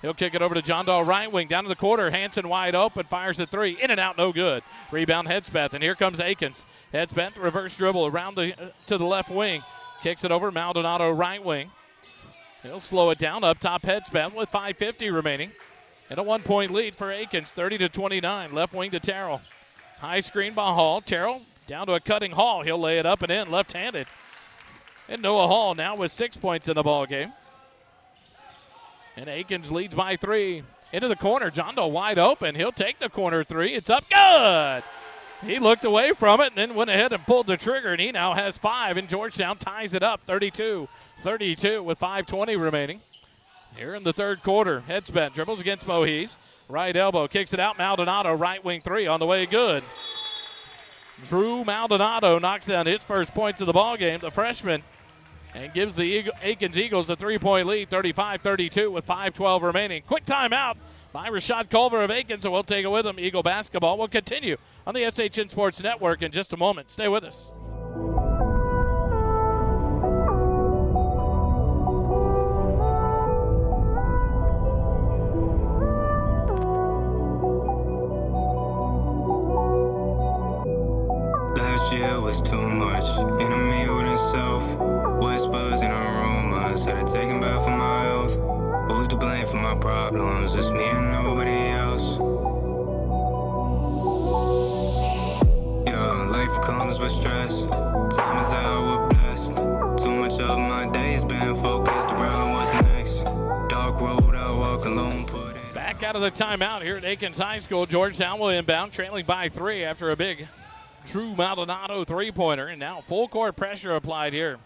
He'll kick it over to John Dahl, right wing. Down to the quarter. Hansen wide open. Fires the three. In and out. No good. Rebound Headspat. And here comes Akins. Headspat. Reverse dribble around to the left wing. Kicks it over. Maldonado, right wing. He'll slow it down. Up top Headspat with 5:50 remaining. And a 1-point lead for Akins, 30-29. Left wing to Terrell. High screen by Hall. Terrell down to a cutting Hall. He'll lay it up and in, left-handed. And Noah Hall now with 6 points in the ball game. And Akins leads by 3. Into the corner. John Dahl wide open. He'll take the corner three. It's up. Good. He looked away from it and then went ahead and pulled the trigger, and he now has 5. And Georgetown ties it up, 32-32 with 5:20 remaining. Here in the third quarter, Headspat dribbles against Mohees. Right elbow, kicks it out. Maldonado, right wing three on the way, good. Drew Maldonado knocks down his first points of the ball game, the freshman, and gives the Akins Eagles a 3-point lead, 35-32 with 5:12 remaining. Quick timeout by Rashad Culver of Akins, so we'll take it with him. Eagle basketball will continue on the SHN Sports Network in just a moment. Stay with us. Last year was too much, enemy within self. Whispers and rumors, had to take him back for my health. Who's to blame for my problems? It's me and nobody else. Yeah, life comes with stress. Time is out, we're blessed. Too much of my days been focused around what's next. Dark road, I walk alone, put it. Back out of the timeout here at Akins High School. Georgetown will inbound, trailing by 3 after a big Drew Maldonado three-pointer, and now full court pressure applied here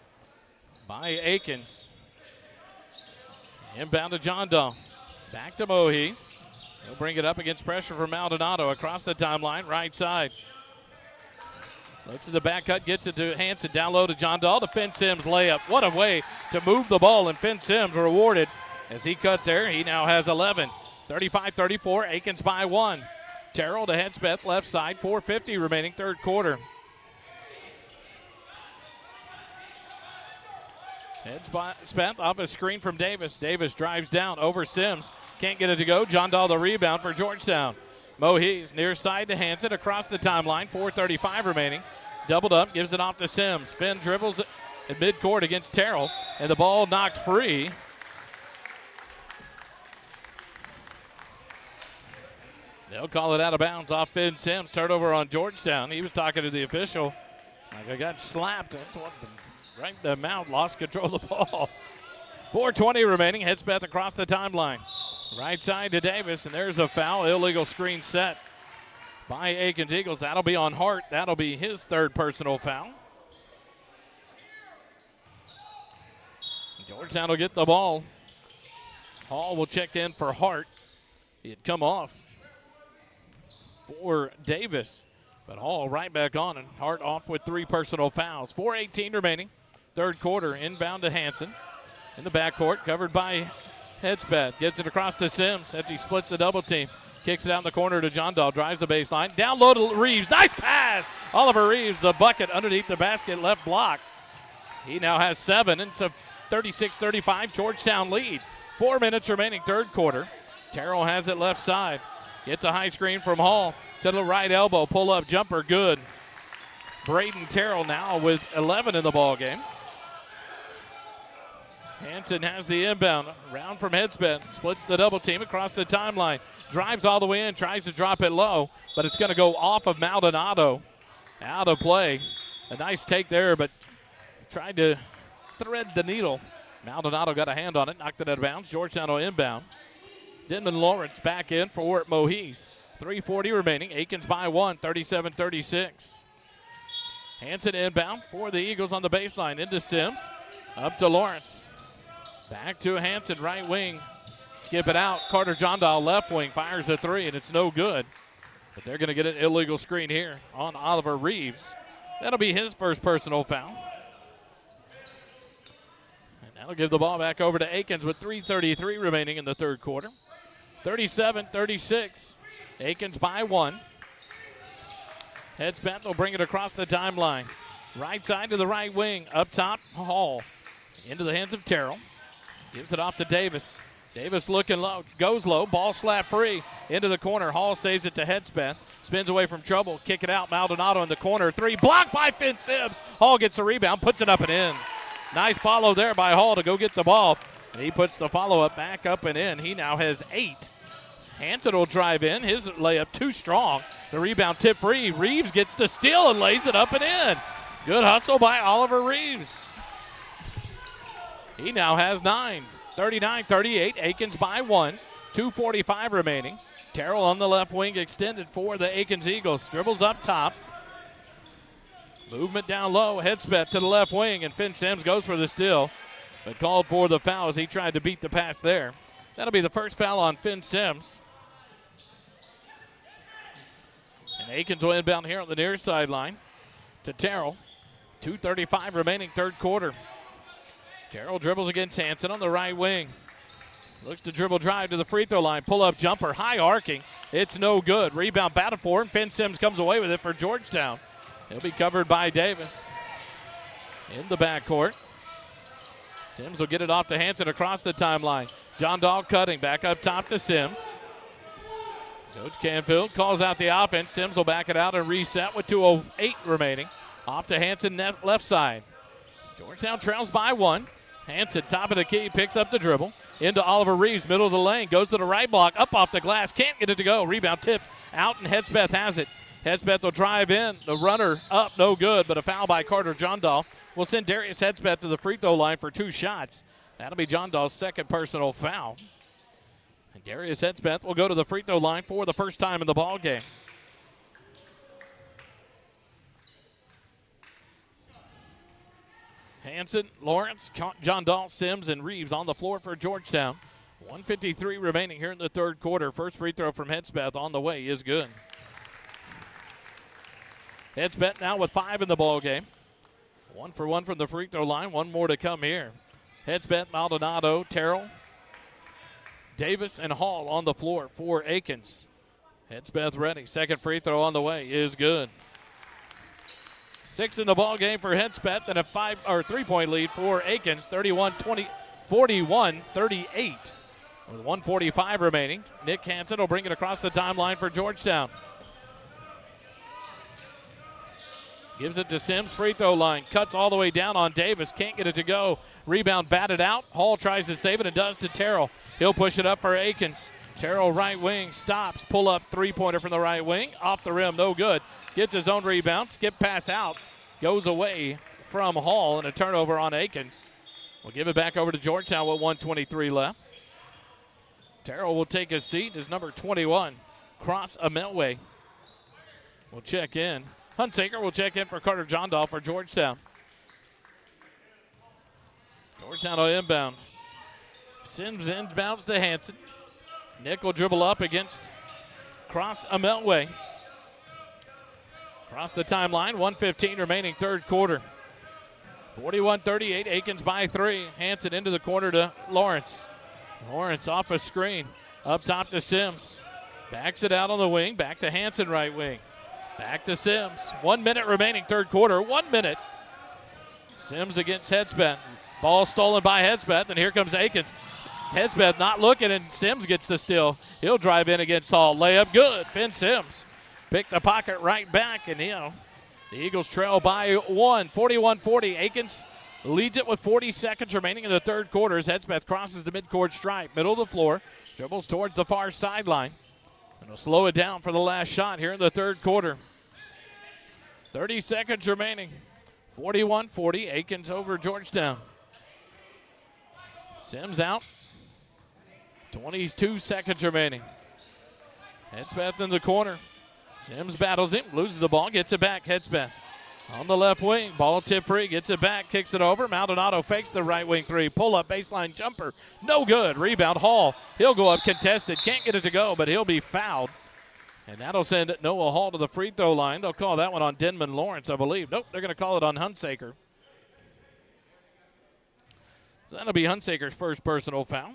by Akins. Inbound to John Dahl. Back to Mohees. He'll bring it up against pressure from Maldonado across the timeline, right side. Looks at the back cut, gets it to Hanson, down low to John Dahl to Finn Sims layup. What a way to move the ball, and Finn Sims rewarded as he cut there. He now has 11. 35-34, Akins by 1. Terrell to Hedspeth, left side, 4:50 remaining, third quarter. Hedspeth off a screen from Davis. Davis drives down over Sims. Can't get it to go. John Dahl the rebound for Georgetown. Mohees near side to Hanson across the timeline. 4:35 remaining. Doubled up, gives it off to Sims. Finn dribbles at midcourt against Terrell, and the ball knocked free. They'll call it out of bounds off Finn Sims. Turnover on Georgetown. He was talking to the official. Like I got slapped. That's what right in the mouth. Lost control of the ball. 4:20 remaining. Hedspeth across the timeline. Right side to Davis, and there's a foul. Illegal screen set by Akins Eagles. That'll be on Hart. That'll be his third personal foul. Georgetown will get the ball. Hall will check in for Hart. He had come off for Davis, but Hall right back on, and Hart off with 3 personal fouls. 4:18 remaining. Third quarter. Inbound to Hanson. In the backcourt, covered by Hedspeth. Gets it across to Sims after he splits the double team. Kicks it out in the corner to John Dahl. Drives the baseline. Down low to Reeves. Nice pass. Oliver Reeves, the bucket underneath the basket, left block. He now has 7. It's a 36-35 Georgetown lead. 4 minutes remaining, third quarter. Terrell has it left side. Gets a high screen from Hall to the right elbow. Pull up jumper, good. Braden Terrell now with 11 in the ball game. Hanson has the inbound. Round from Hedspeth. Splits the double team across the timeline. Drives all the way in. Tries to drop it low, but it's going to go off of Maldonado. Out of play. A nice take there, but tried to thread the needle. Maldonado got a hand on it. Knocked it out of bounds. Georgetown will inbound. Denman Lawrence back in for Mohees. 3:40 remaining. Akins by 1. 37-36. Hanson inbound for the Eagles on the baseline. Into Sims. Up to Lawrence. Back to Hanson, right wing. Skip it out. Carter John Dahl, left wing, fires a 3, and it's no good. But they're going to get an illegal screen here on Oliver Reeves. That'll be his first personal foul. And that'll give the ball back over to Akins with 3:33 remaining in the third quarter. 37-36. Akins by 1. Hedspeth will bring it across the timeline. Right side to the right wing. Up top, Hall. Into the hands of Terrell. Gives it off to Davis. Davis looking low, goes low, ball slap free into the corner. Hall saves it to Hedspeth. Spins away from trouble, kick it out. Maldonado in the corner. 3 blocked by Finn Sims. Hall gets the rebound, puts it up and in. Nice follow there by Hall to go get the ball. And he puts the follow-up back up and in. He now has 8. Hanson will drive in. His layup too strong. The rebound tip free. Reeves gets the steal and lays it up and in. Good hustle by Oliver Reeves. He now has 9. 39-38. Akins by 1. 2:45 remaining. Terrell on the left wing extended for the Akins Eagles. Dribbles up top. Movement down low. Hedspeth to the left wing, and Finn Sims goes for the steal, but called for the foul as he tried to beat the pass there. That'll be the first foul on Finn Sims. And Akins will inbound here on the near sideline to Terrell. 2:35 remaining, third quarter. Terrell dribbles against Hanson on the right wing. Looks to dribble drive to the free throw line. Pull up jumper, high arcing. It's no good. Rebound batted for him. Finn Sims comes away with it for Georgetown. He'll be covered by Davis. In the backcourt. Sims will get it off to Hanson across the timeline. John Dahl cutting back up top to Sims. Coach Canfield calls out the offense. Sims will back it out and reset with 2:08 remaining. Off to Hanson left side. Georgetown trails by 1. Hanson, top of the key, picks up the dribble. Into Oliver Reeves, middle of the lane. Goes to the right block, up off the glass. Can't get it to go. Rebound tip out, and Hedspeth has it. Hedspeth will drive in. The runner up, no good, but a foul by Carter John Dahl will send Darius Hedspeth to the free throw line for 2 shots. That'll be John Dahl's second personal foul. And Darius Hedspeth will go to the free throw line for the first time in the ball game. Hanson, Lawrence, John Dahl, Sims, and Reeves on the floor for Georgetown. 1:53 remaining here in the third quarter. First free throw from Hedspeth on the way is good. Hedspeth now with 5 in the ball game. 1 for 1 from the free throw line. One more to come here. Hedspeth, Maldonado, Terrell, Davis, and Hall on the floor for Akins. Hedspeth ready. Second free throw on the way is good. 6 in the ball game for Hedspeth and a 3-point lead for Akins. 41-38 with 1:45 remaining. Nick Hansen will bring it across the timeline for Georgetown. Gives it to Sims, free throw line. Cuts all the way down on Davis. Can't get it to go. Rebound batted out. Hall tries to save it and does to Terrell. He'll push it up for Akins. Terrell right wing stops. Pull up three-pointer from the right wing. Off the rim, no good. Gets his own rebound. Skip pass out. Goes away from Hall and a turnover on Akins. We'll give it back over to Georgetown with 1:23 left. Terrell will take his seat. His number 21, Cross Amelway, will check in. Hunsaker will check in for Carter Johndal for Georgetown. Georgetown will inbound. Sims inbounds to Hanson. Nick will dribble up against Cross Amelway. Across the timeline, 1:15 remaining third quarter. 41-38, Akins by 3. Hanson into the corner to Lawrence. Lawrence off a screen. Up top to Sims. Backs it out on the wing. Back to Hanson right wing. Back to Sims. 1 minute remaining third quarter. 1 minute. Sims against Hedspeth. Ball stolen by Hedspeth, and here comes Akins. Hedspeth not looking, and Sims gets the steal. He'll drive in against Hall. Layup good. Finn Sims pick the pocket right back, and the Eagles trail by 1. 41-40. Akins leads it with 40 seconds remaining in the third quarter as Hedspeth crosses the midcourt stripe. Middle of the floor. Dribbles towards the far sideline. And will slow it down for the last shot here in the third quarter. 30 seconds remaining. 41-40. Akins over Georgetown. Sims out. 22 seconds remaining. Hedspeth in the corner. Sims battles him, loses the ball, gets it back. Hedspeth on the left wing. Ball tip free, gets it back, kicks it over. Maldonado fakes the right wing three. Pull up baseline jumper. No good. Rebound Hall. He'll go up contested. Can't get it to go, but he'll be fouled. And that'll send Noah Hall to the free throw line. They'll call that one on Denman Lawrence, I believe. Nope, they're going to call it on Hunsaker. So that'll be Hunsaker's first personal foul.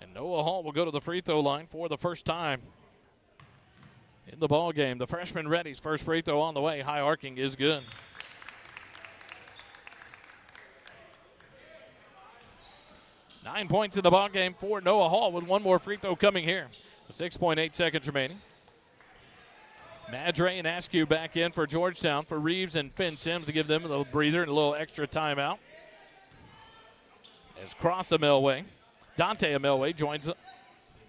And Noah Hall will go to the free throw line for the first time in the ball game. The freshman ready's first free throw on the way. High arcing is good. Nine points in the ball game for Noah Hall with one more free throw coming here. 6.8 seconds remaining. Madre and Askew back in for Georgetown for Reeves and Finn Sims to give them a little breather and a little extra timeout. As Cross Amelway, Dante Amelway joins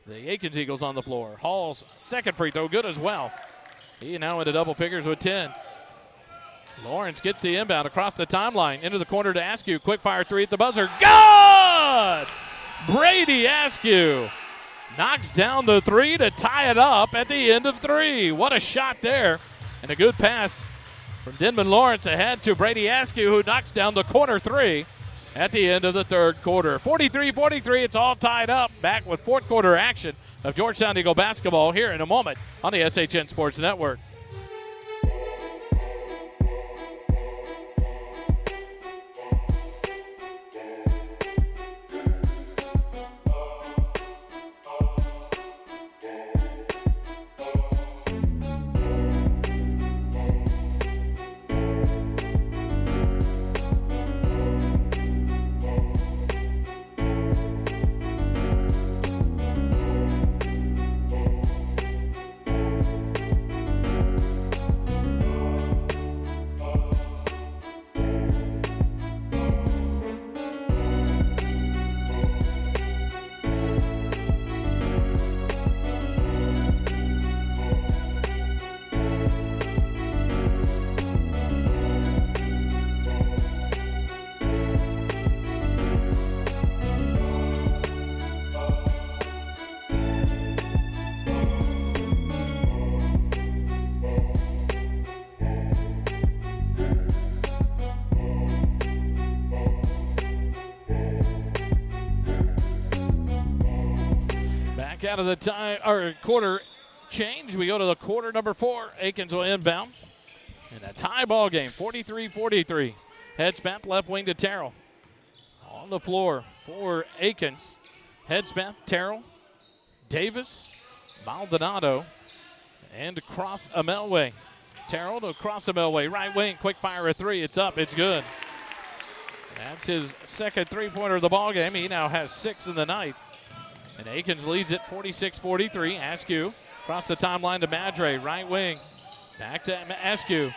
the Akins Eagles on the floor. Hall's second free throw good as well. He now into double figures with 10. Lawrence gets the inbound across the timeline into the corner to Askew. Quick fire three at the buzzer. Good! Brady Askew knocks down the three to tie it up at the end of 3. What a shot there. And a good pass from Denman Lawrence ahead to Brady Askew, who knocks down the corner 3 at the end of the third quarter. 43-43, it's all tied up. Back with fourth quarter action of Georgetown Eagle basketball here in a moment on the SHN Sports Network. out of the time or quarter change. We go to the quarter number 4. Akins will inbound. And a tie ball game, 43-43. Head snap left wing to Terrell. On the floor for Akins. Head snap, Terrell, Davis, Maldonado, and cross Amelway. Terrell to cross Amelway. Right wing, quick fire a 3. It's up, it's good. That's his second three-pointer of the ball game. He now has 6 in the night. And Akins leads it 46-43. Askew across the timeline to Madre. Right wing. Back to Askew.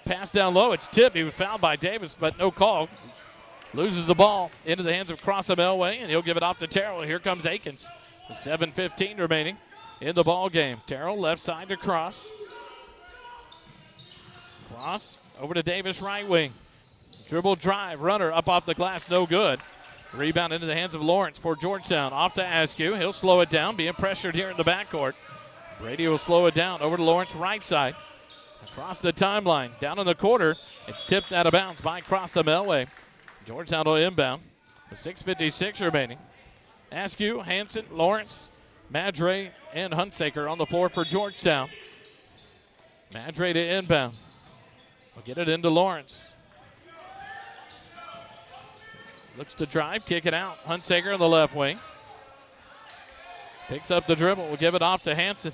Pass down low. It's tipped. He was fouled by Davis, but no call. Loses the ball into the hands of Crossum Elway, and he'll give it off to Terrell. Here comes Akins. 7:15 remaining in the ball game. Terrell left side to Cross. Cross over to Davis, right wing. Dribble drive, runner up off the glass, no good. Rebound into the hands of Lawrence for Georgetown. Off to Askew. He'll slow it down, being pressured here in the backcourt. Brady will slow it down over to Lawrence, right side. Across the timeline, down in the quarter. It's tipped out of bounds by Crossum Elway. Georgetown will inbound with 6:56 remaining. Askew, Hanson, Lawrence, Madre, and Hunsaker on the floor for Georgetown. Madre to inbound. We'll get it into Lawrence. Looks to drive, kick it out. Hunsaker on the left wing. Picks up the dribble. We'll give it off to Hanson.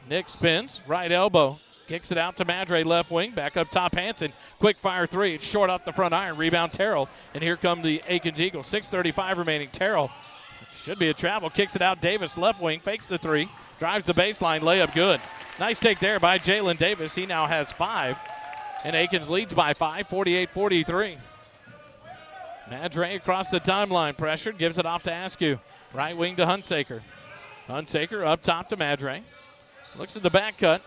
Nick spins, right elbow. Kicks it out to Madre, left wing. Back up top, Hanson. Quick fire 3. It's short off the front iron. Rebound, Terrell. And here come the Akins Eagles. 6:35 remaining. Terrell should be a travel. Kicks it out. Davis, left wing. Fakes the 3. Drives the baseline. Layup good. Nice take there by Jalen Davis. He now has 5. And Akins leads by 5, 48-43. Madre across the timeline. Pressured. Gives it off to Askew. Right wing to Hunsaker. Hunsaker up top to Madre. Looks at the back cut.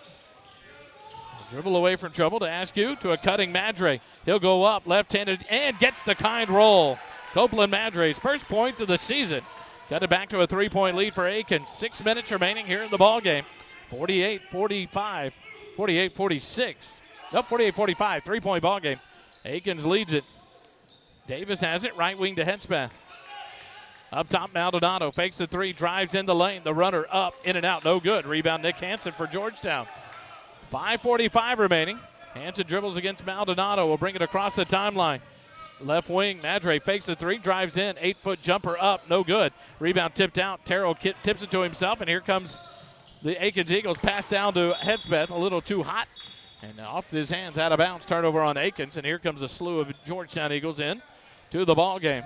Dribble away from trouble to Askew to a cutting Madre. He'll go up left-handed and gets the kind roll. Copeland Madre's first points of the season. Got it back to a 3-point lead for Akins. 6 minutes remaining here in the ball game. 48-45, 48-46. Nope, 48-45, 3-point ball game. Akins leads it. Davis has it, right wing to Henspath. Up top, Maldonado fakes the 3, drives in the lane. The runner up, in and out, no good. Rebound, Nick Hanson for Georgetown. 5:45 remaining. Hanson dribbles against Maldonado. Will bring it across the timeline. Left wing, Madre fakes the 3, drives in. 8-foot jumper up, no good. Rebound tipped out. Terrell tips it to himself, and here comes the Akins Eagles. Pass down to Henspath, a little too hot. And off his hands, out of bounds. Turnover on Akins, and here comes a slew of Georgetown Eagles in to the ball game.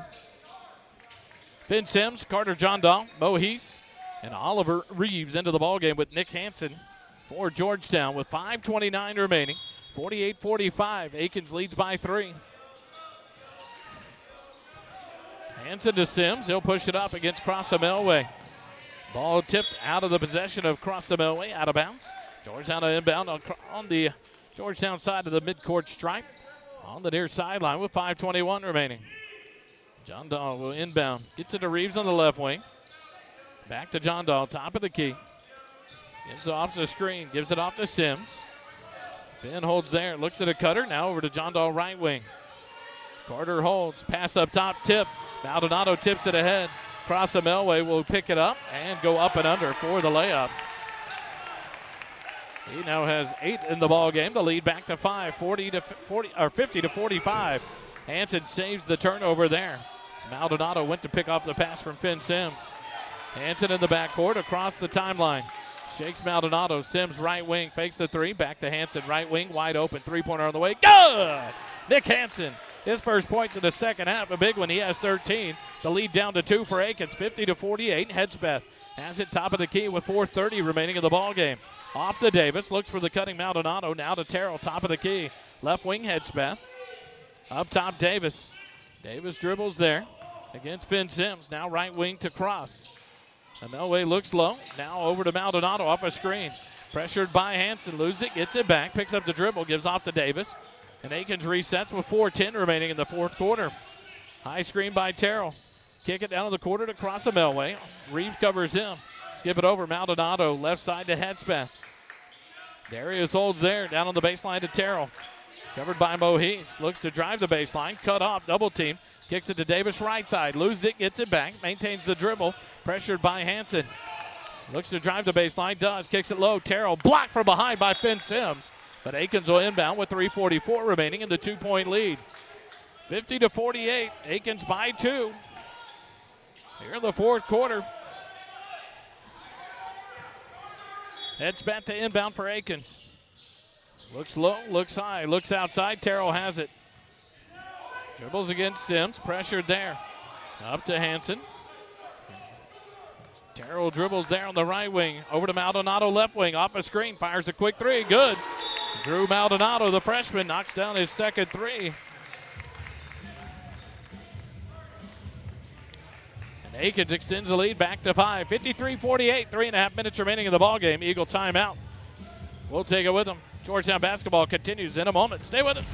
Finn Sims, Carter John Dahl, Mo Heese, and Oliver Reeves into the ball game with Nick Hanson for Georgetown with 5:29 remaining. 48-45. Akins leads by 3. Hanson to Sims. He'll push it up against Crossum Elway. Ball tipped out of the possession of Crossum Elway, out of bounds. Georgetown inbound on the Georgetown side of the midcourt stripe on the near sideline with 5:21 remaining. John Dahl will inbound. Gets it to Reeves on the left wing. Back to John Dahl, top of the key. Gives it off the screen. Gives it off to Sims. Finn holds there. Looks at a cutter. Now over to John Dahl, right wing. Carter holds. Pass up top. Tip. Maldonado tips it ahead. Crossum Elway will pick it up and go up and under for the layup. He now has 8 in the ball game. The lead back to 5. 50-45. Hanson saves the turnover there. Maldonado went to pick off the pass from Finn Sims. Hanson in the backcourt across the timeline. Shakes Maldonado. Sims right wing. Fakes the 3. Back to Hanson. Right wing. Wide open. 3-pointer on the way. Good! Nick Hanson. His first points in the second half. A big one. He has 13. The lead down to 2 for Akins. 50-48. Hedspeth has it top of the key with 4:30 remaining in the ball game. Off to Davis. Looks for the cutting Maldonado. Now to Terrell. Top of the key. Left wing Hedspeth. Up top Davis. Davis dribbles there against Finn Sims. Now right wing to Cross. Elway looks low. Now over to Maldonado off a screen. Pressured by Hanson. Loses it. Gets it back. Picks up the dribble. Gives off to Davis. And Akins resets with 4:10 remaining in the fourth quarter. High screen by Terrell. Kick it down to the quarter to Crossum Elway. Reeves covers him. Skip it over. Maldonado left side to Hedspeth. Darius holds there. Down on the baseline to Terrell. Covered by Mo Heese. Looks to drive the baseline. Cut off. Double team. Kicks it to Davis right side. Loses it. Gets it back. Maintains the dribble. Pressured by Hanson. Looks to drive the baseline, does, kicks it low. Terrell blocked from behind by Finn Sims. But Akins will inbound with 3:44 remaining in the 2-point lead. 50-48, Akins by 2. Here in the fourth quarter. Heads back to inbound for Akins. Looks low, looks high, looks outside. Terrell has it. Dribbles against Sims, pressured there. Up to Hansen. Terrell dribbles there on the right wing. Over to Maldonado, left wing, off a screen, fires a quick three, good. Drew Maldonado, the freshman, knocks down his second three. And Akins extends the lead back to 5. 53-48, 3.5 minutes remaining in the ballgame. Eagle timeout. We'll take it with them. Georgetown basketball continues in a moment. Stay with us.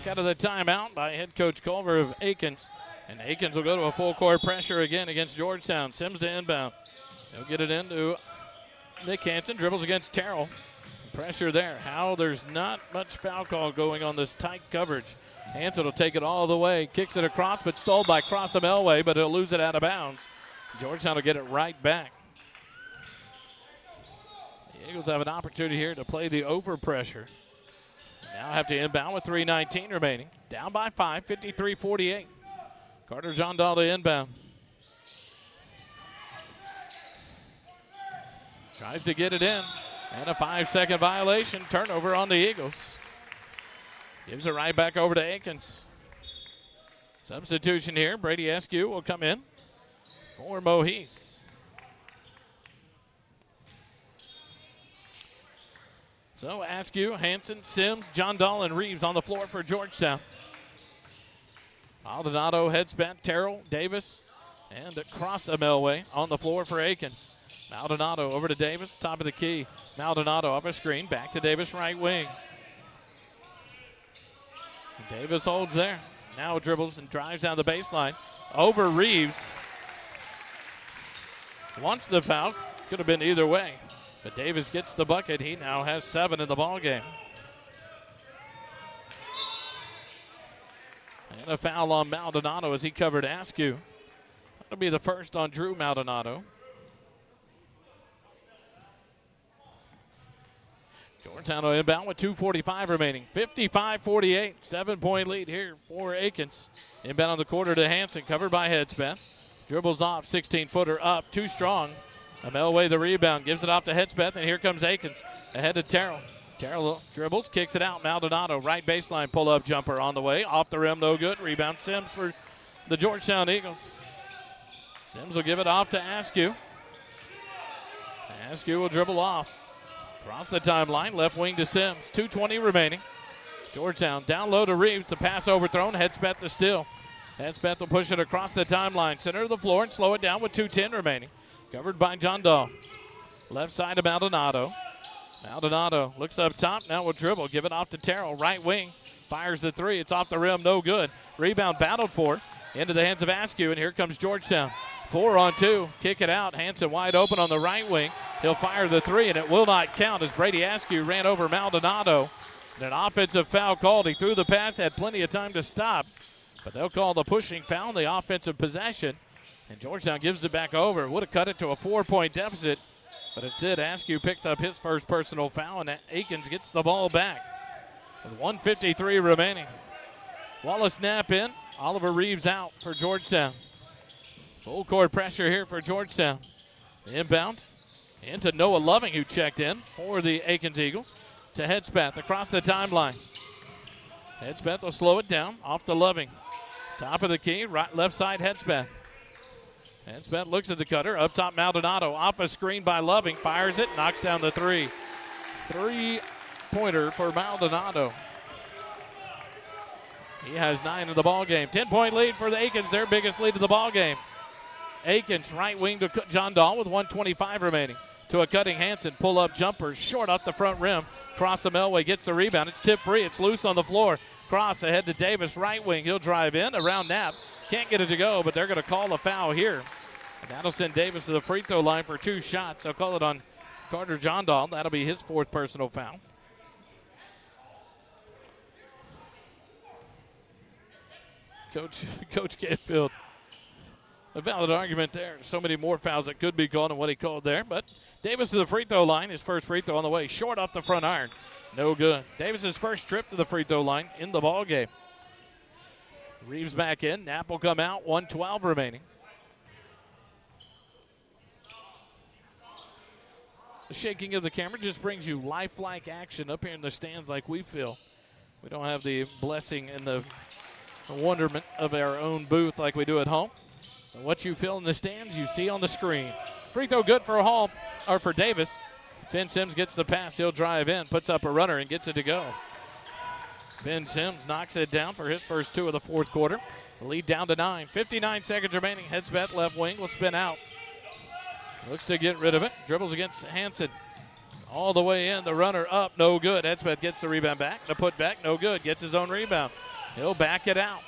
Out of the timeout by head coach Culver of Akins. And Akins will go to a full court pressure again against Georgetown. Sims to inbound. He'll get it into Nick Hansen. Dribbles against Terrell. Pressure there. There's not much foul call going on this tight coverage. Hansen will take it all the way. Kicks it across, but stalled by Crossum Elway, but he'll lose it out of bounds. Georgetown will get it right back. The Eagles have an opportunity here to play the over pressure. Now have to inbound with 3:19 remaining. Down by 5, 53-48. Carter John Dahl to inbound. Tries to get it in. And a 5-second violation. Turnover on the Eagles. Gives it right back over to Akins. Substitution here. Brady Eskew will come in for Mohis. So Askew, Hansen, Sims, John Dahl, and Reeves on the floor for Georgetown. Maldonado heads back, Terrell, Davis, and Crossum Elway on the floor for Akins. Maldonado over to Davis, top of the key. Maldonado off a screen, back to Davis, right wing. Davis holds there. Now dribbles and drives down the baseline. Over Reeves. Wants the foul. Could have been either way. But Davis gets the bucket. He now has 7 in the ballgame. And a foul on Maldonado as he covered Askew. That'll be the first on Drew Maldonado. Georgetown will inbound with 2:45 remaining. 55-48, 7-point lead here for Akins. Inbound on the quarter to Hansen, covered by Hedspeth. Dribbles off, 16-footer up, too strong. Elway the rebound, gives it off to Hedspeth, and here comes Akins. Ahead to Terrell. Terrell dribbles, kicks it out. Maldonado, right baseline pull-up jumper on the way. Off the rim, no good. Rebound Sims for the Georgetown Eagles. Sims will give it off to Askew. Askew will dribble off. Across the timeline, left wing to Sims. 2:20 remaining. Georgetown down low to Reeves. The pass overthrown. Hedspeth to steal. Hedspeth will push it across the timeline. Center of the floor and slow it down with 2:10 remaining. Covered by John Dahl. Left side to Maldonado. Maldonado looks up top. Now will dribble. Give it off to Terrell. Right wing. Fires the three. It's off the rim. No good. Rebound battled for. Into the hands of Askew. And here comes Georgetown. 4-on-2. Kick it out. Hansen wide open on the right wing. He'll fire the three, and it will not count as Brady Askew ran over Maldonado. And an offensive foul called. He threw the pass. Had plenty of time to stop. But they'll call the pushing foul on the offensive possession. And Georgetown gives it back over. Would have cut it to a 4-point deficit, but it did. Askew picks up his first personal foul, and Akins gets the ball back with 1:53 remaining. Wallace snap in. Oliver Reeves out for Georgetown. Full court pressure here for Georgetown. The inbound into Noah Loving, who checked in for the Akins Eagles, to Hedspeth across the timeline. Hedspeth will slow it down off the Loving. Top of the key, right left side Hedspeth. And Spence looks at the cutter. Up top, Maldonado. Off a screen by Loving. Fires it. Knocks down the three. Three-pointer for Maldonado. He has 9 in the ball game. 10-point lead for the Akins, their biggest lead of the ball game. Akins, right wing to John Dahl with 1:25 remaining. To a cutting Hansen. Pull-up jumper. Short off the front rim. Cross the Melway. Gets the rebound. It's tip free. It's loose on the floor. Cross ahead to Davis. Right wing. He'll drive in. Around Knapp. Can't get it to go, but they're going to call a foul here. And that'll send Davis to the free throw line for 2 shots. They'll call it on Carter John Dahl. That'll be his 4th personal foul. Coach Canfield, a valid argument there. So many more fouls that could be called than what he called there. But Davis to the free throw line. His first free throw on the way. Short off the front iron. No good. Davis's first trip to the free throw line in the ball game. Reeves back in. Knapp will come out. 1:12 remaining. The shaking of the camera just brings you lifelike action up here in the stands like we feel. We don't have the blessing and the wonderment of our own booth like we do at home. So what you feel in the stands, you see on the screen. Free throw good for Hall, or for Davis. Finn Sims gets the pass. He'll drive in, puts up a runner, and gets it to go. Finn Sims knocks it down for his first 2 of the 4th quarter. The lead down to 9. 59 seconds remaining. Headsbeth left wing will spin out. Looks to get rid of it. Dribbles against Hansen. All the way in. The runner up. No good. Headsbeth gets the rebound back. The put back. No good. Gets his own rebound. He'll back it out.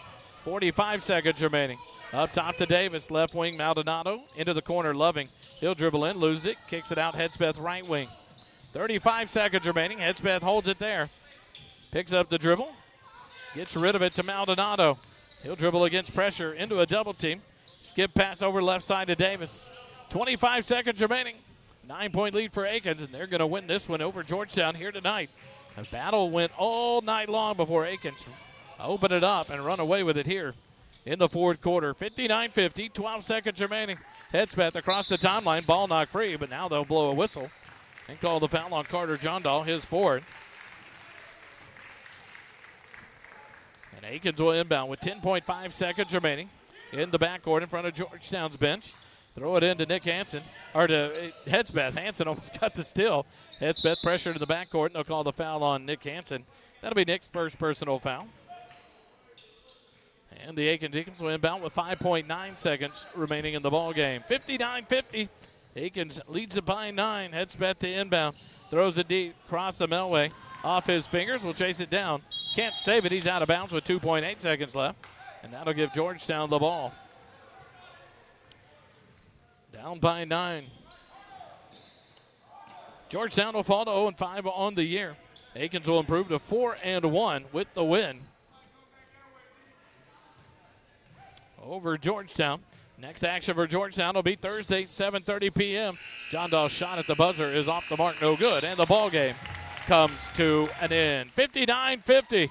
45 seconds remaining. Up top to Davis. Left wing Maldonado. Into the corner Loving. He'll dribble in. Lose it. Kicks it out. Headsbeth right wing. 35 seconds remaining. Headsbeth holds it there. Picks up the dribble. Gets rid of it to Maldonado. He'll dribble against pressure into a double team. Skip pass over left side to Davis. 25 seconds remaining. 9-point lead for Akins, and they're going to win this one over Georgetown here tonight. The battle went all night long before Akins opened it up and run away with it here in the 4th quarter. 59-50, 12 seconds remaining. Headsbeth across the timeline. Ball knocked free, but now they'll blow a whistle and call the foul on Carter John Dahl, his 4th. And Akins will inbound with 10.5 seconds remaining in the backcourt in front of Georgetown's bench. Throw it in to Nick Hansen, or to Headsbeth. Hansen almost got the steal. Headsbeth pressured in the backcourt, and they'll call the foul on Nick Hansen. That'll be Nick's first personal foul. And the Akins Eagles will inbound with 5.9 seconds remaining in the ball game. 59-50. Akins leads it by 9. Headsbeth to inbound. Throws it deep. Cross the Melway. Off his fingers. Will chase it down. Can't save it. He's out of bounds with 2.8 seconds left. And that'll give Georgetown the ball. Down by 9. Georgetown will fall to 0-5 on the year. Akins will improve to 4-1 with the win over Georgetown. Next action for Georgetown will be Thursday, 7:30 p.m. John Dahl's shot at the buzzer is off the mark, no good, and the ball game comes to an end. 59-50.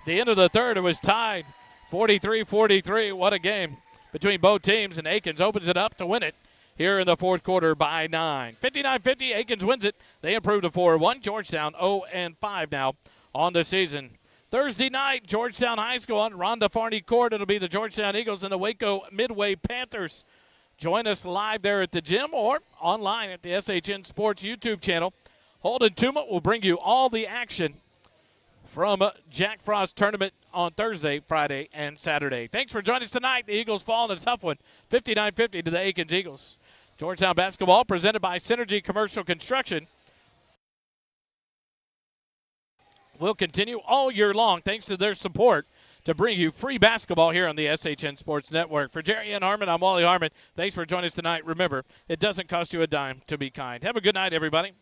The end of the third, it was tied 43-43. What a game between both teams, and Akins opens it up to win it here in the 4th quarter by 9. 59-50, Akins wins it. They improve to 4-1. Georgetown 0-5 now on the season. Thursday night, Georgetown High School on Rhonda Farney Court. It'll be the Georgetown Eagles and the Waco Midway Panthers. Join us live there at the gym or online at the SHN Sports YouTube channel. Holden Tuma will bring you all the action from Jack Frost tournament on Thursday, Friday, and Saturday. Thanks for joining us tonight. The Eagles fall in a tough one, 59-50 to the Akins Eagles. Georgetown basketball presented by Synergy Commercial Construction will continue all year long thanks to their support to bring you free basketball here on the SHN Sports Network. For Jerry and Harmon, I'm Wally Harmon. Thanks for joining us tonight. Remember, it doesn't cost you a dime to be kind. Have a good night, everybody.